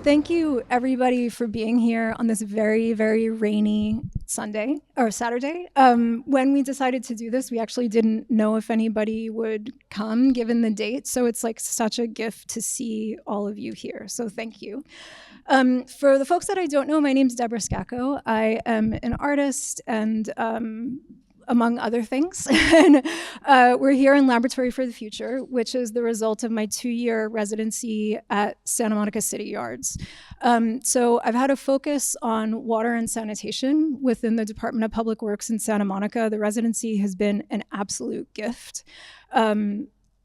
Thank you, everybody, for being here on this very, very rainy Sunday or Saturday. When we decided to do this, we actually didn't know if anybody would come given the date. So it's like such a gift to see all of you here. So thank you. For the folks that I don't know, my name is Deborah Scacco. I am an artist and among other things. And we're here in Laboratory for the Future, which is the result of my 2-year residency at Santa Monica City Yards. So I've had a focus on water and sanitation within the Department of Public Works in Santa Monica. The residency has been an absolute gift.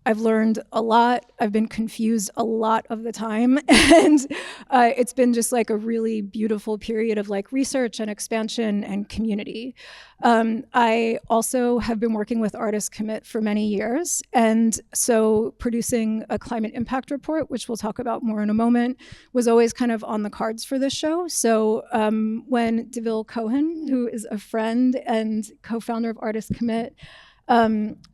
I've learned a lot. I've been confused a lot of the time. And it's been just like a really beautiful period of like research and expansion and community. I also have been working with Artist Commit for many years. And so producing a climate impact report, which we'll talk about more in a moment, was always kind of on the cards for this show. So when DeVille Cohen, who is a friend and co-founder of Artist Commit,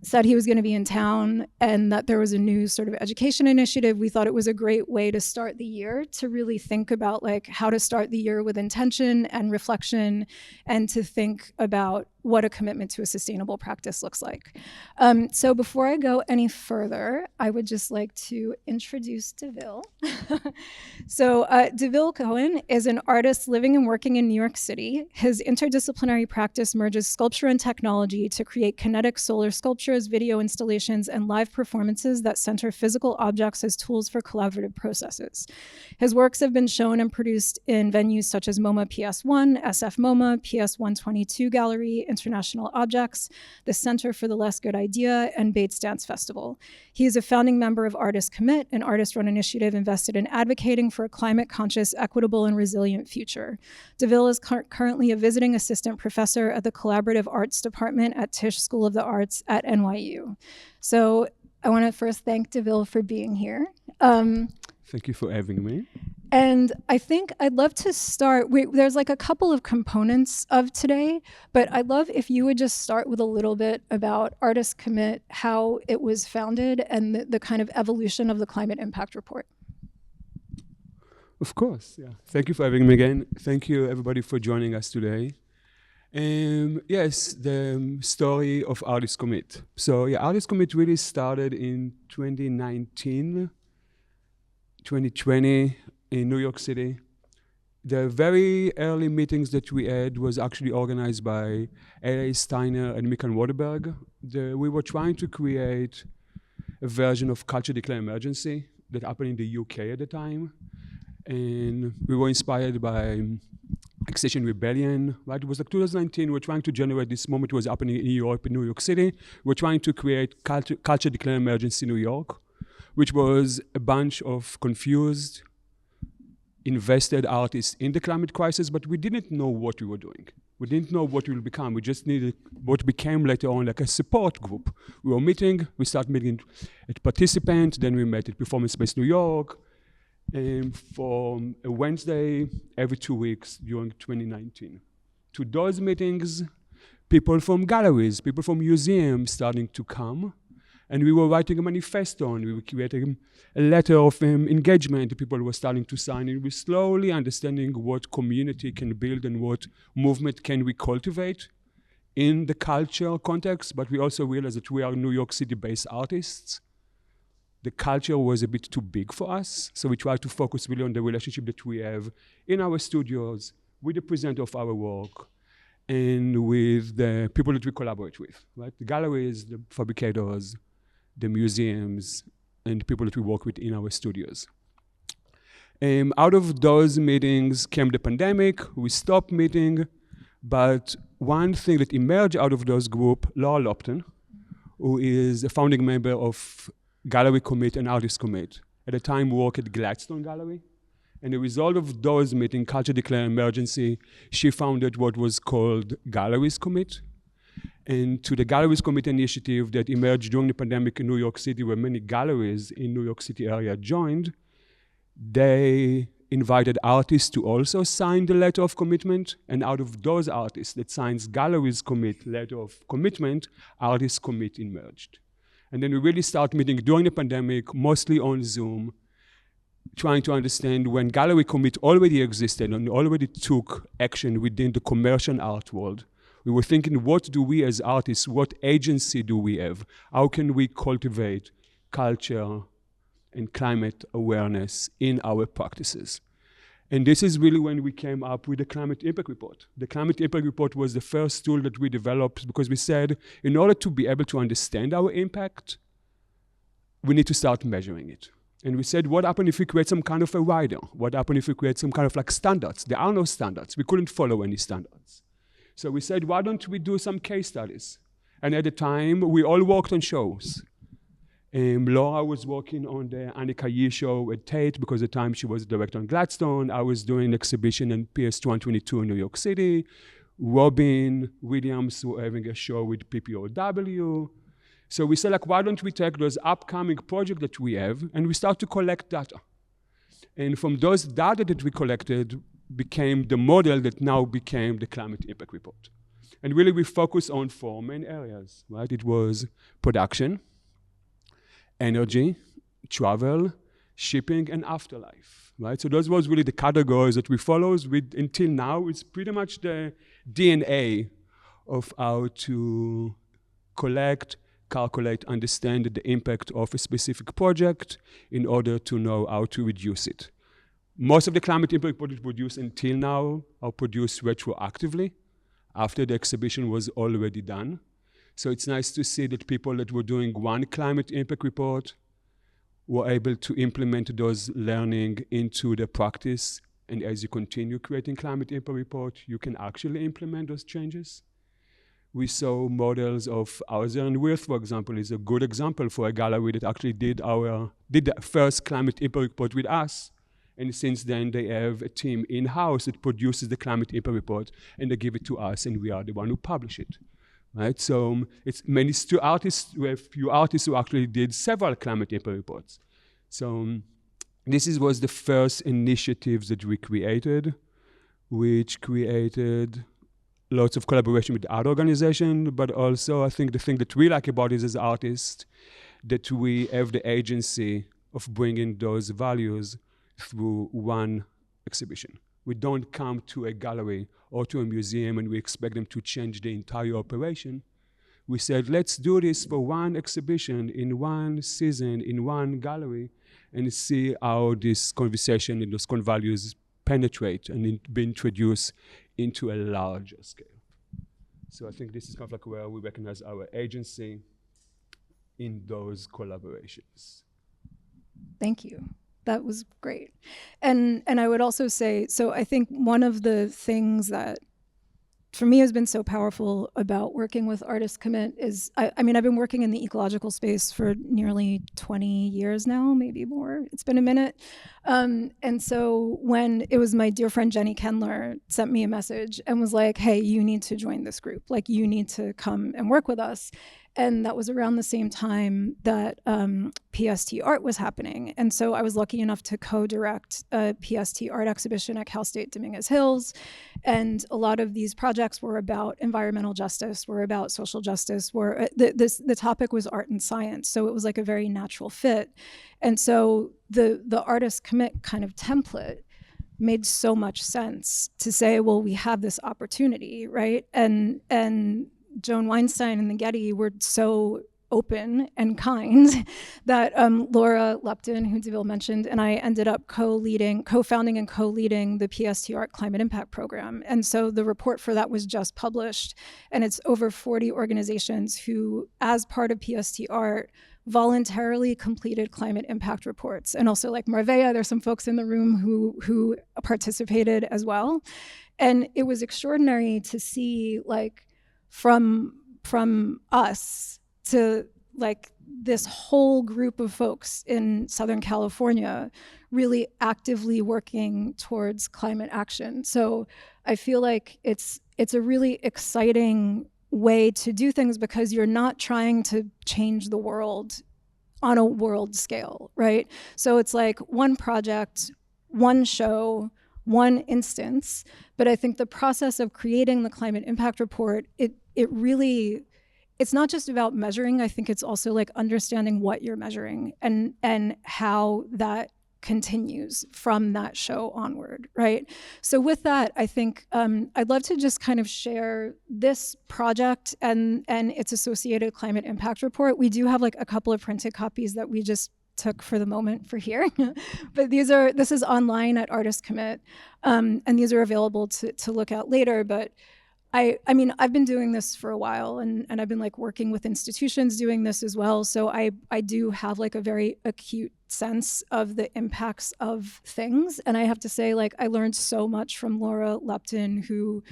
said he was going to be in town and that there was a new sort of education initiative, we thought it was a great way to start the year, to really think about like how to start the year with intention and reflection, and to think about what a commitment to a sustainable practice looks like. So before I go any further, I would just like to introduce DeVille. So DeVille Cohen is an artist living and working in New York City. His interdisciplinary practice merges sculpture and technology to create kinetic solar sculptures, video installations, and live performances that center physical objects as tools for collaborative processes. His works have been shown and produced in venues such as MoMA PS1, SF MoMA, PS 122 Gallery, International Objects, the Center for the Less Good Idea, and Bates Dance Festival. He is a founding member of Artist Commit, an artist-run initiative invested in advocating for a climate-conscious, equitable, and resilient future. DeVille is currently a visiting assistant professor at the Collaborative Arts Department at Tisch School of the Arts at NYU. So I want to first thank DeVille for being here. Thank you for having me. And I think I'd love to start, there's like a couple of components of today, but I'd love if you would just start with a little bit about Artist Commit, how it was founded, and the kind of evolution of the Climate Impact Report. Of course, yeah. Thank you for having me again. Thank you everybody for joining us today. Yes, the story of Artist Commit. So yeah, Artist Commit really started in 2019, 2020, in New York City. The very early meetings that we had was actually organized by A.A. Steiner and Michael Waterberg. We were trying to create a version of Culture Declare Emergency that happened in the UK at the time. And we were inspired by Extinction Rebellion, right? It was like 2019, we were trying to generate this moment was happening in Europe, in New York City. We were trying to create Culture Declare Emergency New York, which was a bunch of confused, invested artists in the climate crisis, but we didn't know what we were doing. We didn't know what we will become. We just needed what became later on like a support group. We were meeting, we started meeting at Participant, then we met at Performance Space New York, and for a Wednesday every 2 weeks during 2019. To those meetings, people from galleries, people from museums starting to come. And we were writing a manifesto, and we were creating a letter of engagement. People were starting to sign, and we were slowly understanding what community can build and what movement can we cultivate in the culture context. But we also realized that we are New York City-based artists. The culture was a bit too big for us, so we tried to focus really on the relationship that we have in our studios, with the presenter of our work, and with the people that we collaborate with, right? The galleries, the fabricators, the museums, and people that we work with in our studios. Out of those meetings came the pandemic. We stopped meeting, but one thing that emerged out of those group, Laura Lopton, who is a founding member of Gallery Commit and Artist Commit, at the time worked at Gladstone Gallery. And the result of those meetings, Culture Declare Emergency, she founded what was called Galleries Commit. And to the Galleries Commit initiative that emerged during the pandemic in New York City, where many galleries in New York City area joined, they invited artists to also sign the letter of commitment. And out of those artists that signs Galleries Commit letter of commitment, Artists Commit emerged. And then we really started meeting during the pandemic, mostly on Zoom, trying to understand when Gallery Commit already existed and already took action within the commercial art world. We were thinking, what do we as artists, what agency do we have? How can we cultivate culture and climate awareness in our practices? And this is really when we came up with the Climate Impact Report. The Climate Impact Report was the first tool that we developed because we said, in order to be able to understand our impact, we need to start measuring it. And we said, what happens if we create some kind of a rider? What happens if we create some kind of like standards? There are no standards. We couldn't follow any standards. So we said, why don't we do some case studies? And at the time, we all worked on shows. Laura was working on the Annika Yee show at Tate because at the time she was director on Gladstone. I was doing an exhibition in PS222 in New York City. Robin Williams was having a show with PPOW. So we said, like, why don't we take those upcoming projects that we have and we start to collect data? And from those data that we collected became the model that now became the Climate Impact Report. And really we focused on 4 main areas, right? It was production, energy, travel, shipping, and afterlife, right? So those was really the categories that we followed with until now. It's pretty much the DNA of how to collect, calculate, understand the impact of a specific project in order to know how to reduce it. Most of the climate impact projects produced until now are produced retroactively after the exhibition was already done. So it's nice to see that people that were doing one climate impact report were able to implement those learning into the practice. And as you continue creating climate impact report, you can actually implement those changes. We saw models of Hauser and Wirth, for example, is a good example for a gallery that actually did the first climate impact report with us. And since then, they have a team in-house that produces the climate impact report, and they give it to us, and we are the one who publish it. Right? So it's many artists, we have few artists who actually did several climate impact reports. So this was the first initiatives that we created, which created lots of collaboration with other organizations, but also I think the thing that we like about it as artists, that we have the agency of bringing those values through one exhibition. We don't come to a gallery or to a museum and we expect them to change the entire operation. We said, let's do this for one exhibition, in one season, in one gallery, and see how this conversation and those core values penetrate and be introduced into a larger scale. So I think this is kind of like where we recognize our agency in those collaborations. Thank you. That was great. And I would also say, so I think one of the things that for me has been so powerful about working with Artist Commit is, I mean, I've been working in the ecological space for nearly 20 years now, maybe more. It's been a minute. And so when it was my dear friend Jenny Kendler sent me a message and was like, hey, you need to join this group. Like, you need to come and work with us. And that was around the same time that PST Art was happening. And so I was lucky enough to co-direct a PST Art exhibition at Cal State Dominguez Hills. And a lot of these projects were about environmental justice, were about social justice, the topic was art and science. So it was like a very natural fit. And so the Artist Commit kind of template made so much sense to say, well, we have this opportunity, right? And Joan Weinstein and the Getty were so open and kind that Laura Lepton, who Deville mentioned, and I ended up co-founding and co-leading the PST Art Climate Impact Program. And so the report for that was just published, and it's over 40 organizations who, as part of PST Art, voluntarily completed climate impact reports. And also, like Marveya, there's some folks in the room who participated as well. And it was extraordinary to see, like, from us to like this whole group of folks in Southern California really actively working towards climate action. So I feel like it's a really exciting way to do things because you're not trying to change the world on a world scale, right? So it's like one project, one show, one instance, but I think the process of creating the climate impact report, it's not just about measuring. I think it's also like understanding what you're measuring and how that continues from that show onward, right? So with that, I think I'd love to just kind of share this project and its associated climate impact report. We do have like a couple of printed copies that we just took for the moment for here, but this is online at Artist Commit, and these are available to look at later. But I mean, I've been doing this for a while, and I've been like working with institutions doing this as well. So I do have like a very acute sense of the impacts of things. And I have to say, like, I learned so much from Laura Lepton, who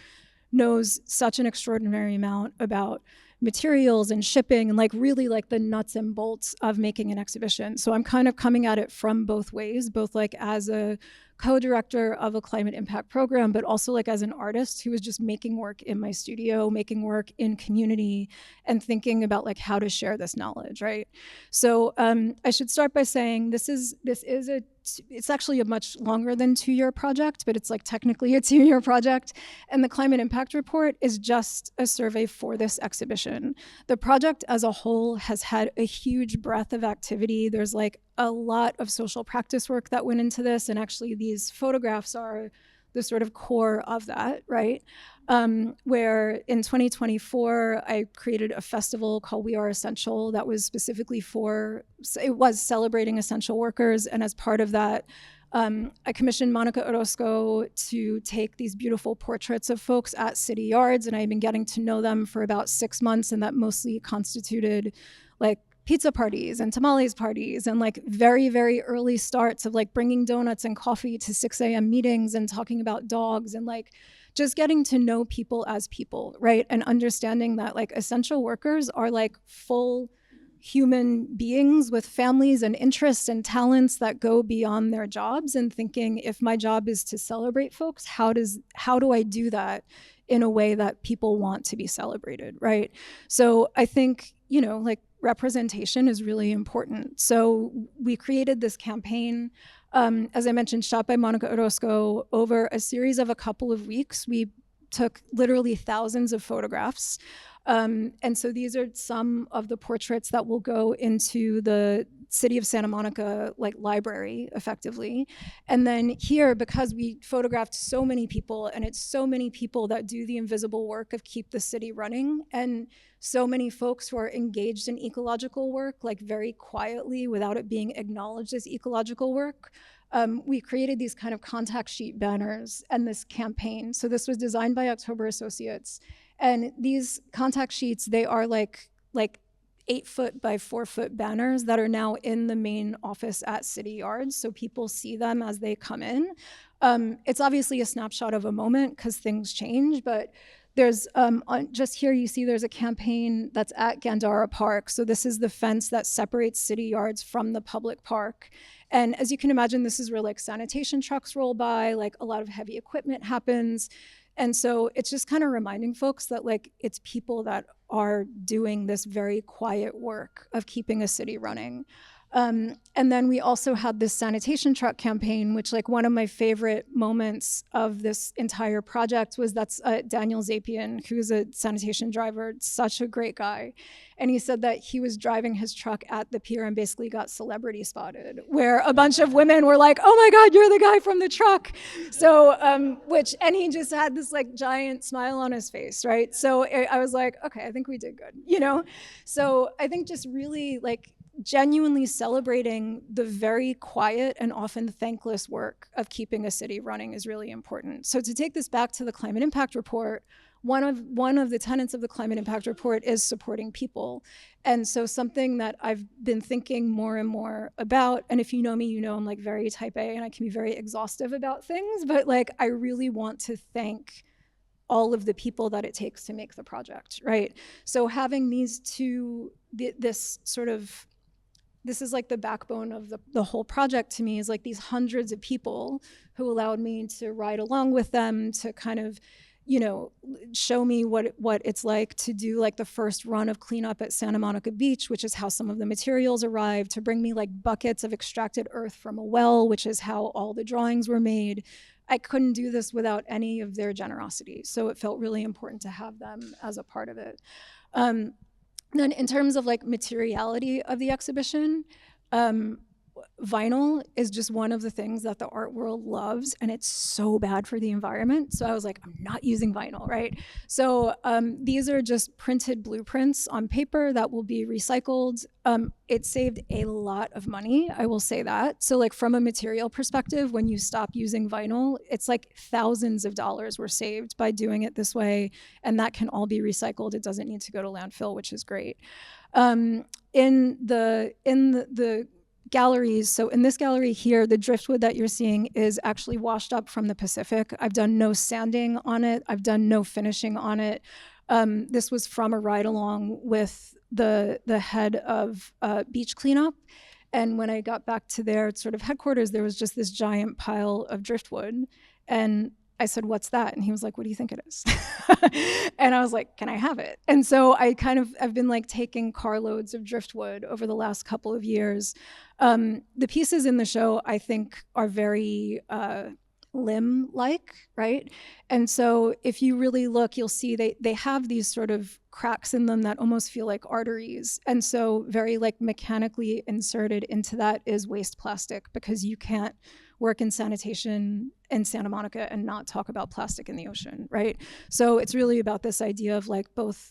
knows such an extraordinary amount about materials and shipping and like really like the nuts and bolts of making an exhibition. So I'm kind of coming at it from both ways, both like as a co-director of a climate impact program, but also like as an artist who was just making work in my studio, making work in community, and thinking about like how to share this knowledge, right? So I should start by saying it's actually a much longer than 2-year project, but it's like technically a 2-year project. And the climate impact report is just a survey for this exhibition. The project as a whole has had a huge breadth of activity. There's like a lot of social practice work that went into this, and actually these photographs are the sort of core of that, right? Where in 2024, I created a festival called We Are Essential that was specifically it was celebrating essential workers. And as part of that, I commissioned Monica Orozco to take these beautiful portraits of folks at city yards, and I've been getting to know them for about 6 months, and that mostly constituted like pizza parties and tamales parties and like very, very early starts of like bringing donuts and coffee to 6 a.m. meetings and talking about dogs and like just getting to know people as people, right? And understanding that like essential workers are like full human beings with families and interests and talents that go beyond their jobs, and thinking, if my job is to celebrate folks, how do I do that in a way that people want to be celebrated, right? So I think, you know, like representation is really important. So we created this campaign, as I mentioned, shot by Monica Orozco. Over a series of a couple of weeks, we took literally thousands of photographs. And so these are some of the portraits that will go into the City of Santa Monica like library effectively. And then here, because we photographed so many people, and it's so many people that do the invisible work of keep the city running, and so many folks who are engaged in ecological work, like very quietly without it being acknowledged as ecological work, we created these kind of contact sheet banners and this campaign. So this was designed by October Associates. And these contact sheets, they are like 8-foot by 4-foot banners that are now in the main office at City Yards, so people see them as they come in. It's obviously a snapshot of a moment because things change, but there's, just here you see there's a campaign that's at Gandara Park. So this is the fence that separates City Yards from the public park. And as you can imagine, this is where like sanitation trucks roll by, like a lot of heavy equipment happens. And so it's just kind of reminding folks that like it's people that are doing this very quiet work of keeping a city running. And then we also had this sanitation truck campaign, which like one of my favorite moments of this entire project was that's Daniel Zapian, who's a sanitation driver, such a great guy. And he said that he was driving his truck at the pier and basically got celebrity spotted, where a bunch of women were like, oh my God, you're the guy from the truck. So, and he just had this like giant smile on his face, right? So I was like, okay, I think we did good, you know? So I think just really like, genuinely celebrating the very quiet and often thankless work of keeping a city running is really important. So to take this back to the climate impact report, one of the tenets of the climate impact report is supporting people. And so something that I've been thinking more and more about, and if you know me, you know I'm like very type A and I can be very exhaustive about things, but like I really want to thank all of the people that it takes to make the project, right? So having these two, this is like the backbone of the whole project to me, is like these hundreds of people who allowed me to ride along with them, to kind of, you know, show me what it's like to do like the first run of cleanup at Santa Monica Beach, which is how some of the materials arrived, to bring me like buckets of extracted earth from a well, which is how all the drawings were made. I couldn't do this without any of their generosity. So it felt really important to have them as a part of it. Then in terms of like materiality of the exhibition, vinyl is just one of the things that the art world loves, and it's so bad for the environment. So I was like, I'm not using vinyl, right? So these are just printed blueprints on paper that will be recycled. It saved a lot of money, I will say that. So like from a material perspective, when you stop using vinyl, it's like thousands of dollars were saved by doing it this way, and that can all be recycled. It doesn't need to go to landfill, which is great. In the galleries, so in this gallery here, the driftwood that you're seeing is actually washed up from the Pacific. I've done no sanding on it. I've done no finishing on it. This was from a ride along with the head of beach cleanup. And when I got back to their sort of headquarters, there was just this giant pile of driftwood. And I said, what's that? And he was like, what do you think it is? And I was like, can I have it? And so I've been like taking carloads of driftwood over the last couple of years. The pieces in the show, I think, are very limb-like, right? And so if you really look, you'll see they have these sort of cracks in them that almost feel like arteries. And so very like mechanically inserted into that is waste plastic, because you can't work in sanitation in Santa Monica and not talk about plastic in the ocean, right? So it's really about this idea of like both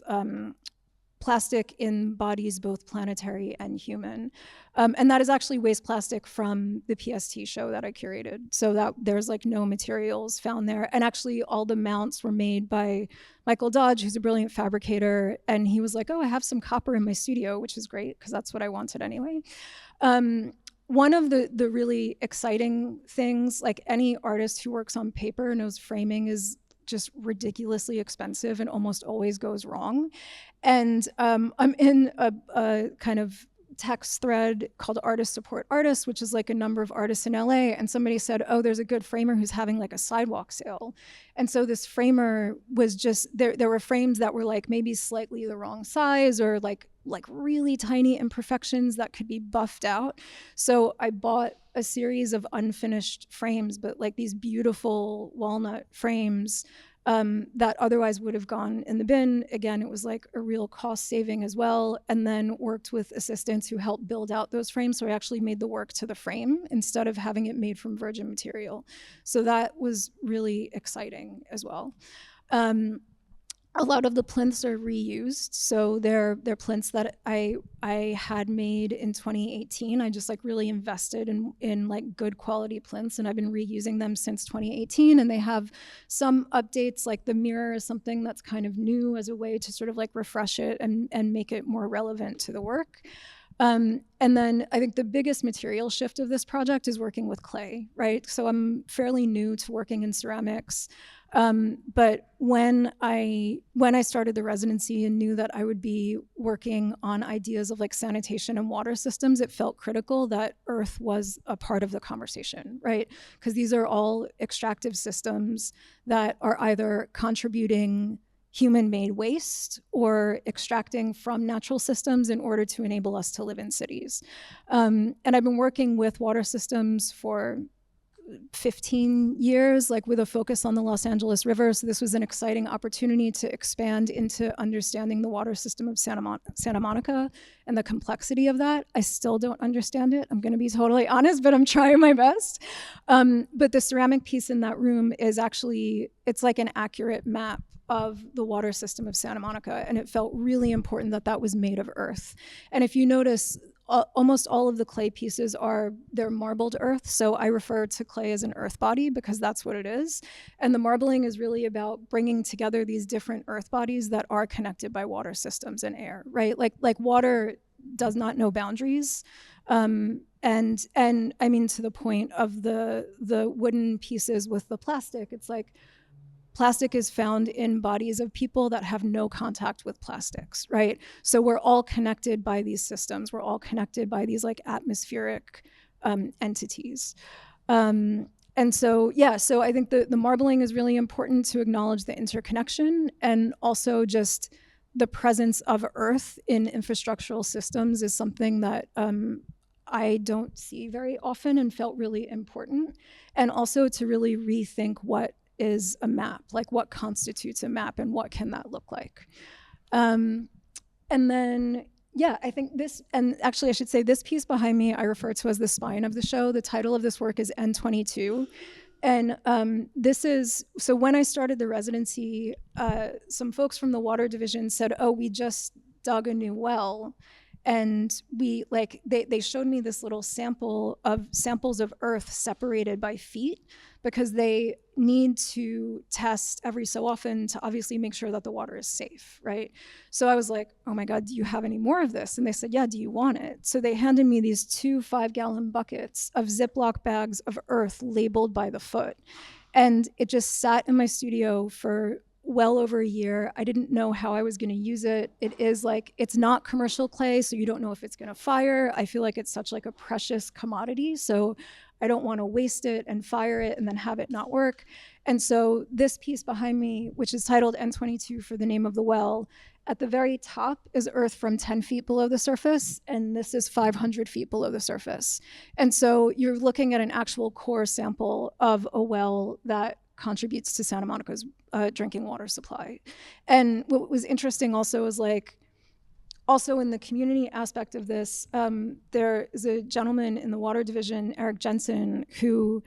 plastic in bodies, both planetary and human. And that is actually waste plastic from the PST show that I curated. So that there's like no materials found there. And actually all the mounts were made by Michael Dodge, who's a brilliant fabricator. And he was like, oh, I have some copper in my studio, which is great, because that's what I wanted anyway. One of the really exciting things, like any artist who works on paper knows, framing is just ridiculously expensive and almost always goes wrong. And I'm in a kind of text thread called Artists Support Artists, which is like a number of artists in LA. And somebody said, oh, there's a good framer who's having like a sidewalk sale. And so this framer was just, there were frames that were like maybe slightly the wrong size, or like really tiny imperfections that could be buffed out. So I bought a series of unfinished frames, but like these beautiful walnut frames that otherwise would have gone in the bin. Again, it was like a real cost saving as well. And then worked with assistants who helped build out those frames. So I actually made the work to the frame instead of having it made from virgin material. So that was really exciting as well. A lot of the plinths are reused. So they're plinths that I had made in 2018. I just like really invested in like good quality plinths, and I've been reusing them since 2018. And they have some updates, like the mirror is something that's kind of new as a way to sort of like refresh it and make it more relevant to the work. And then I think the biggest material shift of this project is working with clay, right? So I'm fairly new to working in ceramics. But when I started the residency and knew that I would be working on ideas of like sanitation and water systems, it felt critical that earth was a part of the conversation, right? Because these are all extractive systems that are either contributing human-made waste or extracting from natural systems in order to enable us to live in cities. And I've been working with water systems for 15 years, like with a focus on the Los Angeles River. So this was an exciting opportunity to expand into understanding the water system of Santa Monica and the complexity of that. I still don't understand it. I'm gonna be totally honest, but I'm trying my best. But the ceramic piece in that room is actually, it's like an accurate map of the water system of Santa Monica. And it felt really important that that was made of earth. And if you notice, almost all of the clay pieces they're marbled earth. So I refer to clay as an earth body because that's what it is. And the marbling is really about bringing together these different earth bodies that are connected by water systems and air, right? Like water does not know boundaries. And I mean, to the point of the wooden pieces with the plastic, it's like, plastic is found in bodies of people that have no contact with plastics, right? So we're all connected by these systems. We're all connected by these like atmospheric entities. And so, yeah, so I think the marbling is really important to acknowledge the interconnection, and also just the presence of earth in infrastructural systems is something that I don't see very often and felt really important. And also to really rethink what is a map, like what constitutes a map and what can that look like. And then, Yeah, I think this, and actually I should say this piece behind me I refer to as the spine of the show. The title of this work is N22. And this is, so when I started the residency, some folks from the water division said, oh, we just dug a new well. And we they showed me this little samples of earth separated by feet, because they need to test every so often to obviously make sure that the water is safe, right? So I was like, oh my God, do you have any more of this? And they said, yeah, do you want it? So they handed me these 2 5-gallon buckets of Ziploc bags of earth labeled by the foot. And it just sat in my studio for well over a year. I didn't know how I was going to use it. It's not commercial clay, so you don't know if it's going to fire. I feel like it's such like a precious commodity, so I don't want to waste it and fire it and then have it not work. And so this piece behind me, which is titled N22 for the name of the well, at the very top is earth from 10 feet below the surface, and this is 500 feet below the surface. And so you're looking at an actual core sample of a well that contributes to Santa Monica's drinking water supply. And what was interesting also is also in the community aspect of this, there is a gentleman in the water division, Eric Jensen, who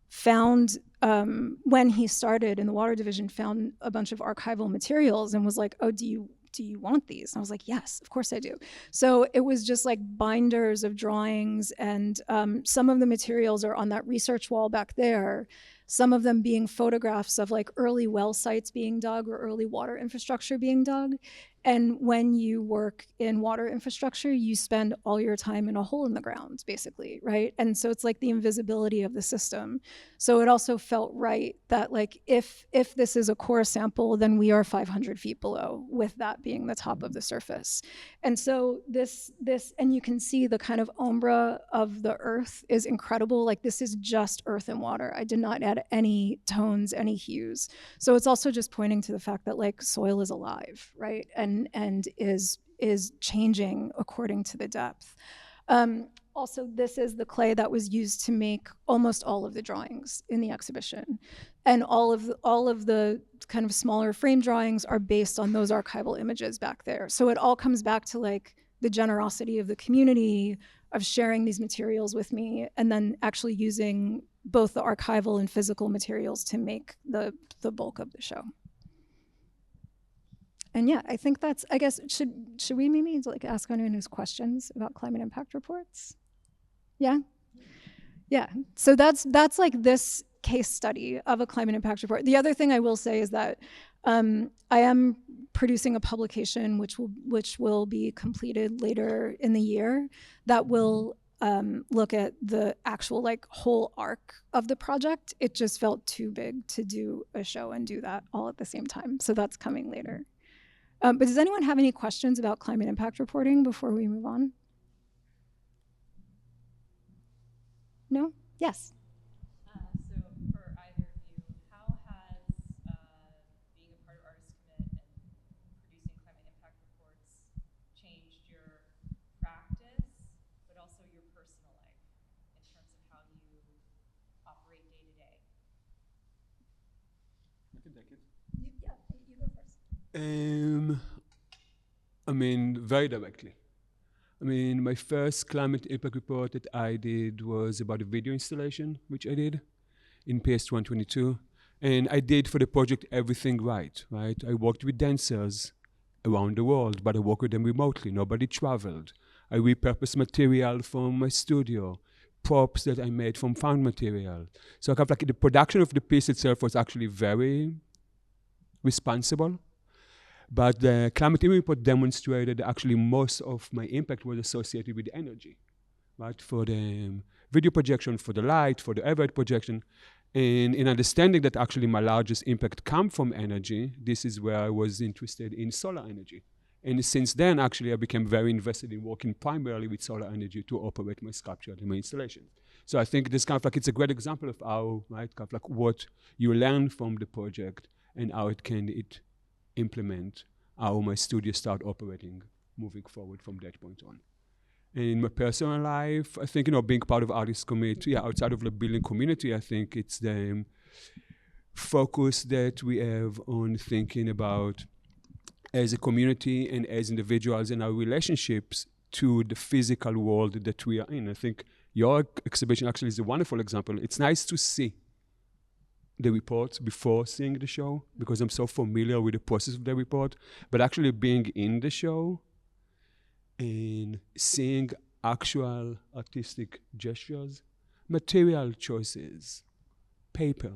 found, when he started in the water division, found a bunch of archival materials and was like, oh, do you want these? And I was like, yes, of course I do. So it was just like binders of drawings, and some of the materials are on that research wall back there. Some of them being photographs of like early well sites being dug or early water infrastructure being dug. And when you work in water infrastructure, you spend all your time in a hole in the ground, basically, right? And so it's like the invisibility of the system. So it also felt right that like if this is a core sample, then we are 500 feet below, with that being the top of the surface. And so this, and you can see the kind of ombre of the earth is incredible. Like this is just earth and water. I did not add any tones, any hues. So it's also just pointing to the fact that like soil is alive, right? And is changing according to the depth. Also, this is the clay that was used to make almost all of the drawings in the exhibition. And all of the kind of smaller frame drawings are based on those archival images back there. So it all comes back to like the generosity of the community of sharing these materials with me, and then actually using both the archival and physical materials to make the bulk of the show. And yeah, I think that's, I guess, should we maybe like ask anyone who's questions about climate impact reports? Yeah? Yeah, so that's like this case study of a climate impact report. The other thing I will say is that I am producing a publication which will be completed later in the year that will look at the actual like whole arc of the project. It just felt too big to do a show and do that all at the same time. So that's coming later. But does anyone have any questions about climate impact reporting before we move on? No? Yes. So for either of you, how has being a part of Artist Commit and producing climate impact reports changed your practice, but also your personal life in terms of how you operate day to day? I can take it. Yeah, you go first. I mean, very directly. I mean, my first climate impact report that I did was about a video installation, which I did in PS 122. And I did for the project everything right? I worked with dancers around the world, but I worked with them remotely. Nobody traveled. I repurposed material from my studio, props that I made from found material. So kind of like the production of the piece itself was actually very responsible. But the climate impact report demonstrated that actually most of my impact was associated with energy, right? For the video projection, for the light, for the overhead projection. And in understanding that actually my largest impact come from energy, this is where I was interested in solar energy. And since then, actually, I became very invested in working primarily with solar energy to operate my sculpture and my installation. So I think this kind of like, it's a great example of how, right, kind of like what you learn from the project and how it implement how my studio start operating moving forward from that point on. And in my personal life, I think, being part of Artist Commit, outside of the building community, I think it's the focus that we have on thinking about as a community and as individuals in our relationships to the physical world that we are in. I think your exhibition actually is a wonderful example. It's nice to see the reports before seeing the show, because I'm so familiar with the process of the report, but actually being in the show and seeing actual artistic gestures, material choices, paper,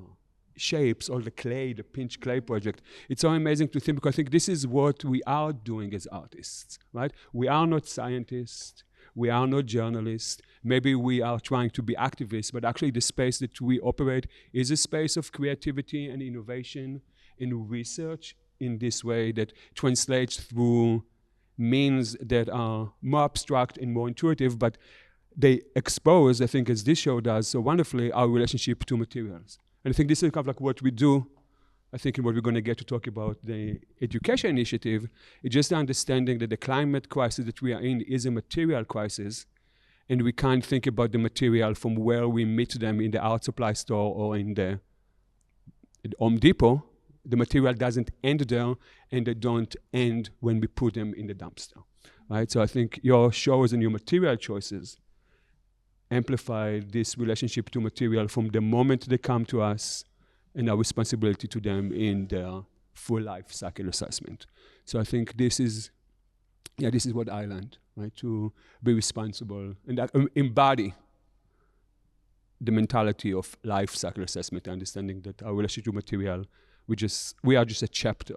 shapes, all the clay, the pinch clay project. It's so amazing to think, because I think this is what we are doing as artists, right? We are not scientists, we are not journalists. Maybe we are trying to be activists, but actually the space that we operate is a space of creativity and innovation and research in this way that translates through means that are more abstract and more intuitive, but they expose, I think, as this show does so wonderfully, our relationship to materials. And I think this is kind of like what we do, I think, in what we're going to get to talk about the education initiative. It's just the understanding that the climate crisis that we are in is a material crisis, and we can't think about the material from where we meet them in the art supply store or in the Home Depot. The material doesn't end there, and they don't end when we put them in the dumpster, right? So I think your shows and your material choices amplify this relationship to material from the moment they come to us and our responsibility to them in their full life cycle assessment. So I think this is what I learned, right? To be responsible and embody the mentality of life cycle assessment, understanding that our relationship to material, we are just a chapter,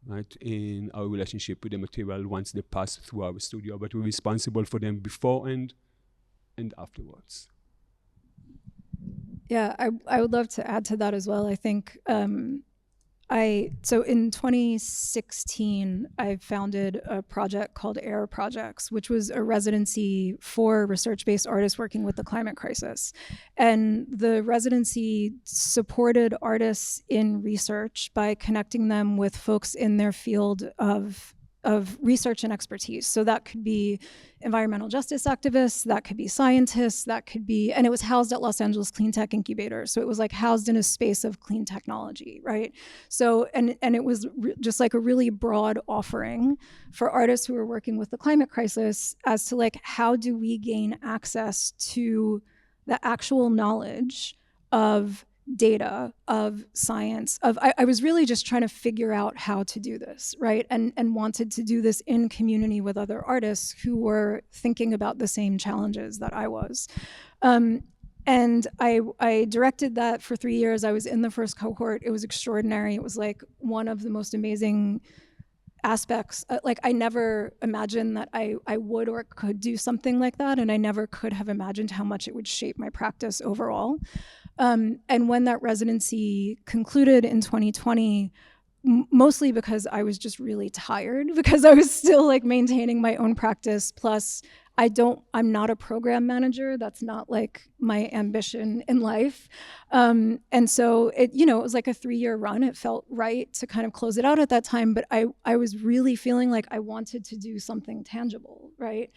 right, in our relationship with the material once they pass through our studio, but we're responsible for them before and afterwards. Yeah, I would love to add to that as well. I think so in 2016, I founded a project called AIR Projects, which was a residency for research-based artists working with the climate crisis. And the residency supported artists in research by connecting them with folks in their field of research and expertise. So that could be environmental justice activists, that could be scientists, that could be, and it was housed at Los Angeles Clean Tech Incubator. So it was like housed in a space of clean technology, right? So, and it was just like a really broad offering for artists who were working with the climate crisis as to like, how do we gain access to the actual knowledge of data, of science, I was really just trying to figure out how to do this, right? And wanted to do this in community with other artists who were thinking about the same challenges that I was. And I directed that for 3 years. I was in the first cohort. It was extraordinary. It was like one of the most amazing aspects. Like I never imagined that I would or could do something like that. And I never could have imagined how much it would shape my practice overall. And when that residency concluded in 2020, mostly because I was just really tired, because I was still like maintaining my own practice. Plus, I'm not a program manager. That's not like my ambition in life. And so it was like a 3-year run. It felt right to kind of close it out at that time. But I was really feeling like I wanted to do something tangible, right?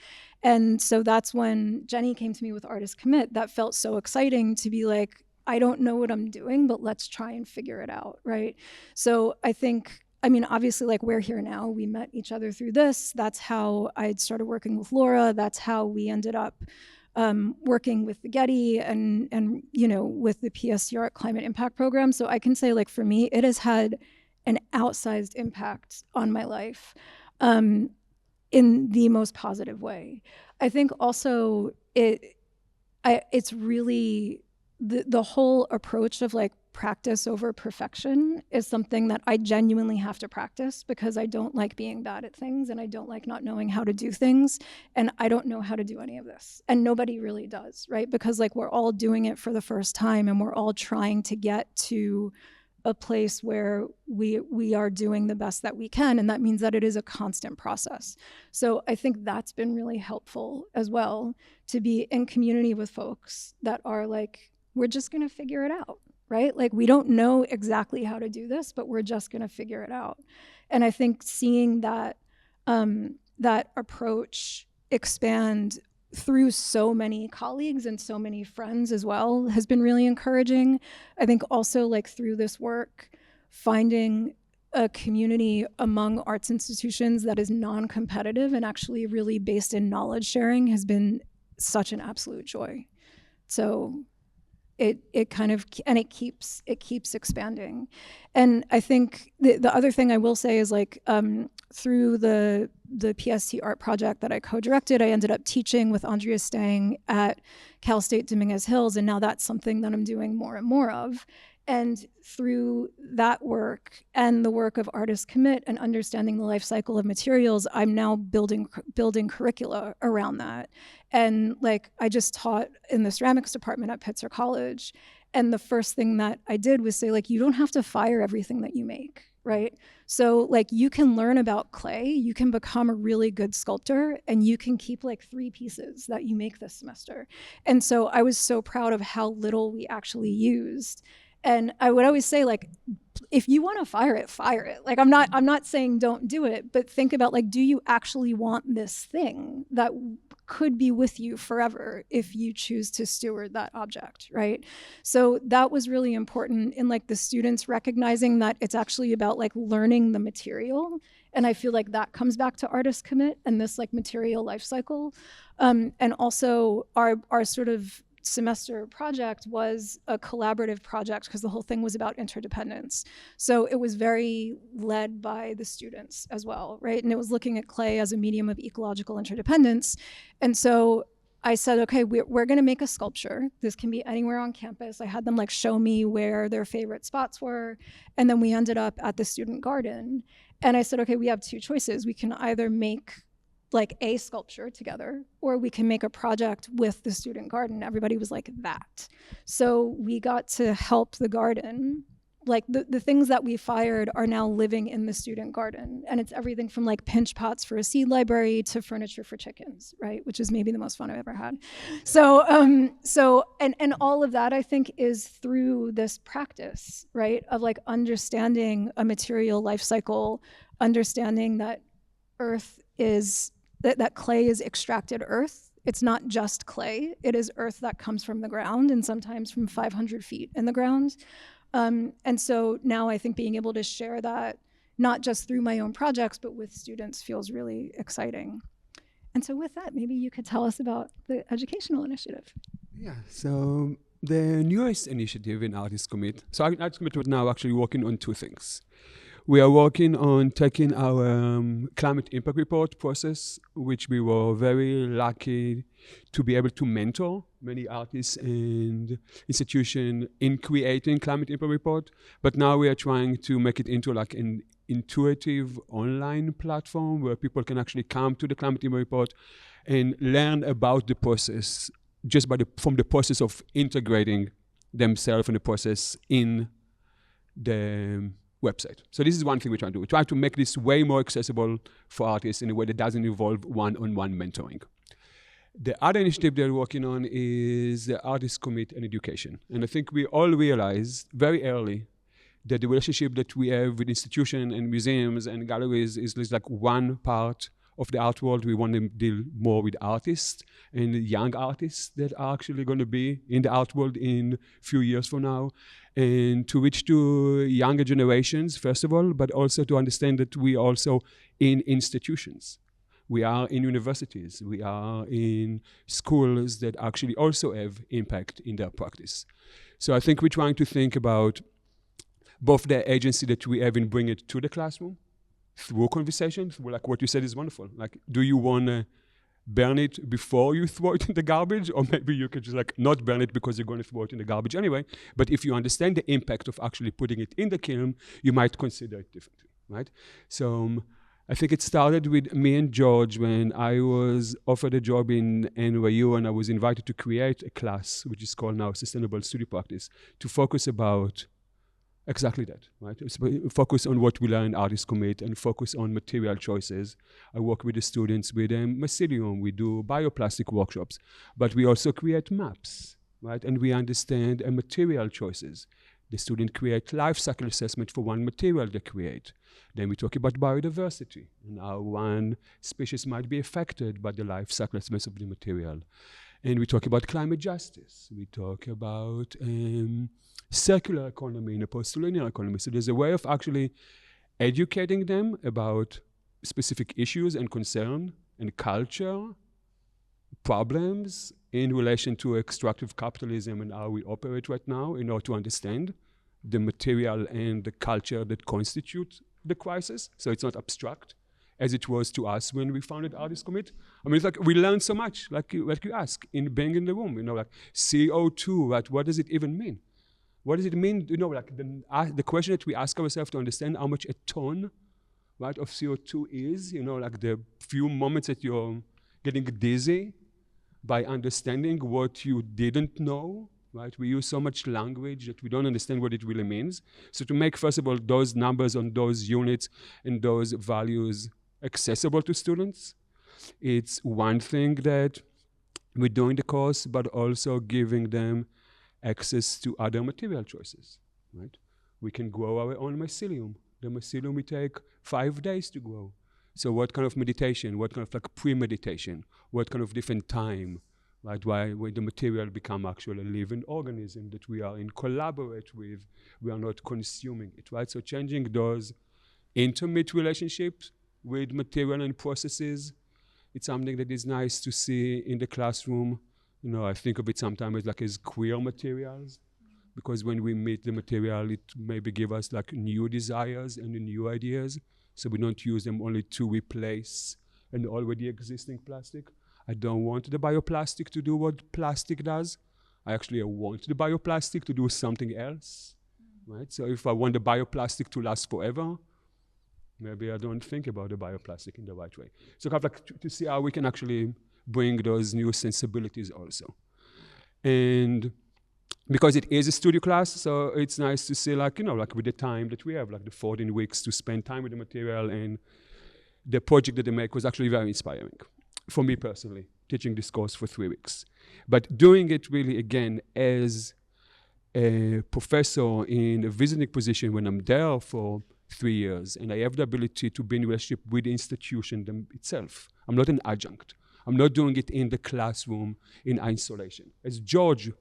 And so that's when Jenny came to me with Artist Commit. That felt so exciting to be like, I don't know what I'm doing, but let's try and figure it out, right? So I think, obviously, like we're here now. We met each other through this. That's how I started working with Laura. That's how we ended up working with the Getty and with the PSC Art Climate Impact Program. So I can say, like, for me, it has had an outsized impact on my life in the most positive way. I think also it's really the whole approach of like practice over perfection is something that I genuinely have to practice, because I don't like being bad at things and I don't like not knowing how to do things, and I don't know how to do any of this, and nobody really does, right? Because like we're all doing it for the first time and we're all trying to get to a place where we are doing the best that we can, and that means that it is a constant process. So I think that's been really helpful as well, to be in community with folks that are like, we're just going to figure it out, right? Like we don't know exactly how to do this, but we're just going to figure it out. And I think seeing that that approach expand through so many colleagues and so many friends as well has been really encouraging. I think also like through this work, finding a community among arts institutions that is non-competitive and actually really based in knowledge sharing has been such an absolute joy. So it kind of, and it keeps expanding. And I think the other thing I will say is like through the PST art project that I co-directed, I ended up teaching with Andrea Stang at Cal State Dominguez Hills, and now that's something that I'm doing more and more of. And through that work and the work of Artist Commit and understanding the life cycle of materials, I'm now building curricula around that. And like I just taught in the ceramics department at Pitzer College. And the first thing that I did was say, like, you don't have to fire everything that you make, right? So like you can learn about clay, you can become a really good sculptor, and you can keep like 3 pieces that you make this semester. And so I was so proud of how little we actually used. And I would always say, like, if you want to fire it, fire it. Like, I'm not saying don't do it, but think about, like, do you actually want this thing that could be with you forever if you choose to steward that object, right? So that was really important in like the students recognizing that it's actually about like learning the material. And I feel like that comes back to Artist Commit and this like material life cycle. And also our sort of semester project was a collaborative project because the whole thing was about interdependence. So it was very led by the students as well, right? And it was looking at clay as a medium of ecological interdependence. And so I said, okay, we're gonna make a sculpture. This can be anywhere on campus. I had them like show me where their favorite spots were. And then we ended up at the student garden. And I said, okay, we have 2 choices. We can either make like a sculpture together, or we can make a project with the student garden. Everybody was like that. So we got to help the garden. Like the things that we fired are now living in the student garden. And it's everything from like pinch pots for a seed library to furniture for chickens, right? Which is maybe the most fun I've ever had. So, and all of that I think is through this practice, right? Of like understanding a material life cycle, understanding that earth is, that clay is extracted earth. It's not just clay, it is earth that comes from the ground and sometimes from 500 feet in the ground. And so now I think being able to share that, not just through my own projects, but with students feels really exciting. And so with that, maybe you could tell us about the educational initiative. Yeah, so the newest initiative in Artist Commit, so Artist Commit is now actually working on 2 things. We are working on taking our climate impact report process, which we were very lucky to be able to mentor many artists and institutions in creating climate impact report. But now we are trying to make it into like an intuitive online platform where people can actually come to the climate impact report and learn about the process just from the process of integrating themselves in the process in the website. So this is one thing we're trying to do. We're trying to make this way more accessible for artists in a way that doesn't involve one-on-one mentoring. The other initiative they're working on is the Artist Commit and education. And I think we all realized very early that the relationship that we have with institutions and museums and galleries is like one part of the art world. We want to deal more with artists and young artists that are actually going to be in the art world in a few years from now, and to reach to younger generations, first of all, but also to understand that we are also in institutions. We are in universities. We are in schools that actually also have impact in their practice. So I think we're trying to think about both the agency that we have in bringing it to the classroom, through conversations, like what you said is wonderful. Like, do you want to burn it before you throw it in the garbage? Or maybe you could just like not burn it because you're going to throw it in the garbage anyway. But if you understand the impact of actually putting it in the kiln, you might consider it differently, right? So I think it started with me and George when I was offered a job in NYU, and I was invited to create a class, which is called now Sustainable Studio Practice, to focus about exactly that, right? Focus on what we learn in Artist Commit and focus on material choices. I work with the students with mycelium, we do bioplastic workshops, but we also create maps, right? And we understand material choices. The student create life cycle assessment for one material they create. Then we talk about biodiversity and how one species might be affected by the life cycle assessment of the material. And we talk about climate justice. We talk about circular economy in opposed to linear economy. So there's a way of actually educating them about specific issues and concern and culture, problems in relation to extractive capitalism and how we operate right now in order to understand the material and the culture that constitute the crisis. So it's not abstract as it was to us when we founded Artists Commit. I mean, it's like we learned so much, like you ask, in being in the room, you know, like CO2, right? What does it even mean? What does it mean, you know, like the question that we ask ourselves to understand how much a ton, right, of CO2 is, you know, like the few moments that you're getting dizzy by understanding what you didn't know, right? We use so much language that we don't understand what it really means. So to make, first of all, those numbers on those units and those values accessible to students, it's one thing that we do in the course, but also giving them access to other material choices, right? We can grow our own mycelium. The mycelium we take 5 days to grow. So what kind of meditation, what kind of like pre-meditation, what kind of different time, right? Why when the material become actually a living organism that we are in collaborate with, we are not consuming it, right? So changing those intimate relationships with material and processes, it's something that is nice to see in the classroom. You know, I think of it sometimes like as queer materials, because when we meet the material, it maybe give us like new desires and new ideas. So we don't use them only to replace an already existing plastic. I don't want the bioplastic to do what plastic does. I actually want the bioplastic to do something else, right? So if I want the bioplastic to last forever, maybe I don't think about the bioplastic in the right way. So kind of like to see how we can actually bring those new sensibilities also. And because it is a studio class, so it's nice to see, like, you know, like with the time that we have, like the 14 weeks to spend time with the material, and the project that they make was actually very inspiring for me personally, teaching this course for 3 weeks. But doing it really, again, as a professor in a visiting position when I'm there for 3 years, and I have the ability to be in relationship with the institution itself. I'm not an adjunct. I'm not doing it in the classroom in isolation. As George,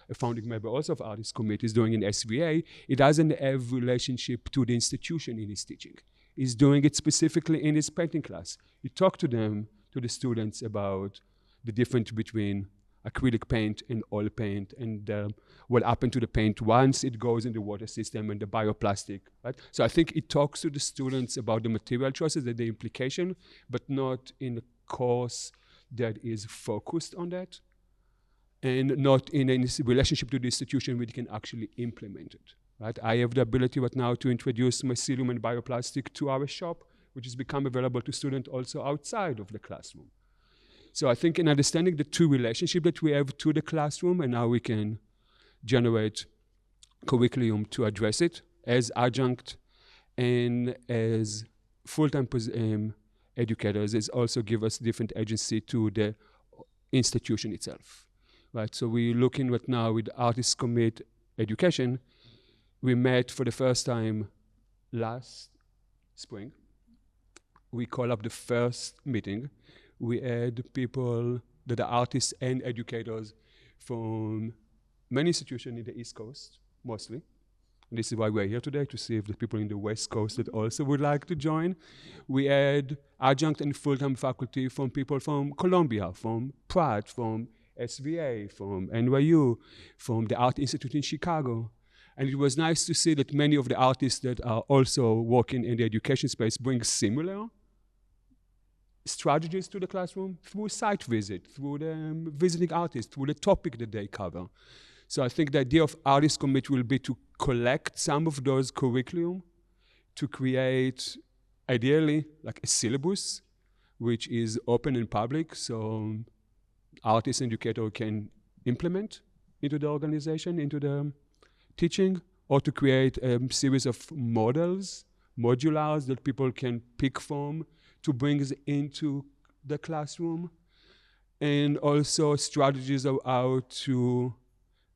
a founding member also of Artists Commit, is doing in SVA, he doesn't have relationship to the institution in his teaching. He's doing it specifically in his painting class. He talked to them, to the students, about the difference between acrylic paint and oil paint, and what happened to the paint once it goes in the water system, and the bioplastic, right? So I think it talks to the students about the material choices and the implication, but not in a course that is focused on that, and not in a relationship to the institution where they can actually implement it, right? I have the ability right now to introduce mycelium and bioplastic to our shop, which has become available to students also outside of the classroom. So I think in understanding the two relationships that we have to the classroom and how we can generate curriculum to address it as adjunct and as full-time educators, is also give us different agency to the institution itself, right? So we're looking right now with Artists Commit Education. We met for the first time last spring. We call up the first meeting. We had people that are artists and educators from many institutions in the East Coast, mostly. And this is why we're here today, to see if the people in the West Coast that also would like to join. We had adjunct and full-time faculty from people from Columbia, from Pratt, from SVA, from NYU, from the Art Institute in Chicago. And it was nice to see that many of the artists that are also working in the education space bring similar strategies to the classroom through site visit, through the visiting artists, through the topic that they cover. So I think the idea of Artists Commit will be to collect some of those curriculum to create, ideally, like a syllabus, which is open and public, so artists and educators can implement into the organization, into the teaching, or to create a series of models, modulars that people can pick from to bring into the classroom, and also strategies of how to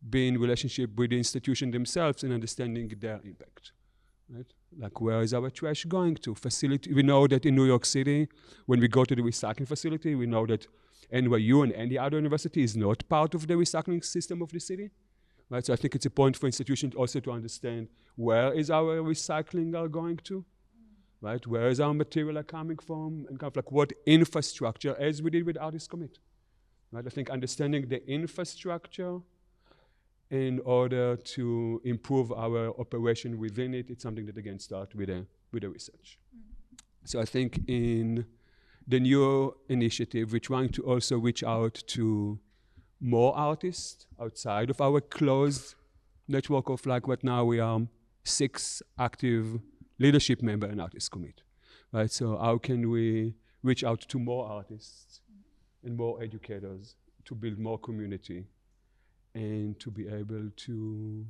be in relationship with the institution themselves and understanding their impact, right? Like, where is our trash going to? Facility. We know that in New York City, when we go to the recycling facility, we know that NYU and any other university is not part of the recycling system of the city, right? So I think it's a point for institutions also to understand where is our recycling are going to, right? Where is our material are coming from, and kind of like what infrastructure, as we did with Artists Commit, right? I think understanding the infrastructure in order to improve our operation within it, it's something that again start with the research. So I think in the new initiative, we're trying to also reach out to more artists outside of our closed network of like what now we are 6 active leadership member in Artists Commit, right? So how can we reach out to more artists and more educators to build more community and to be able to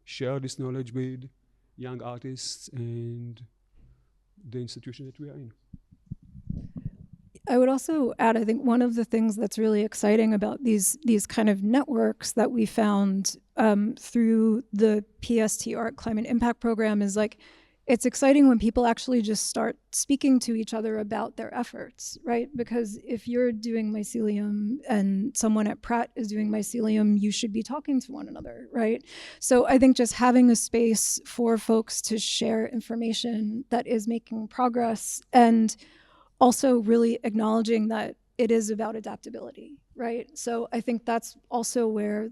share this knowledge with young artists and the institution that we are in. I would also add, I think one of the things that's really exciting about these kind of networks that we found through the PST Art Climate Impact Program is like, it's exciting when people actually just start speaking to each other about their efforts, right? Because if you're doing mycelium and someone at Pratt is doing mycelium, you should be talking to one another, right? So I think just having a space for folks to share information that is making progress, and also really acknowledging that it is about adaptability, right? So I think that's also where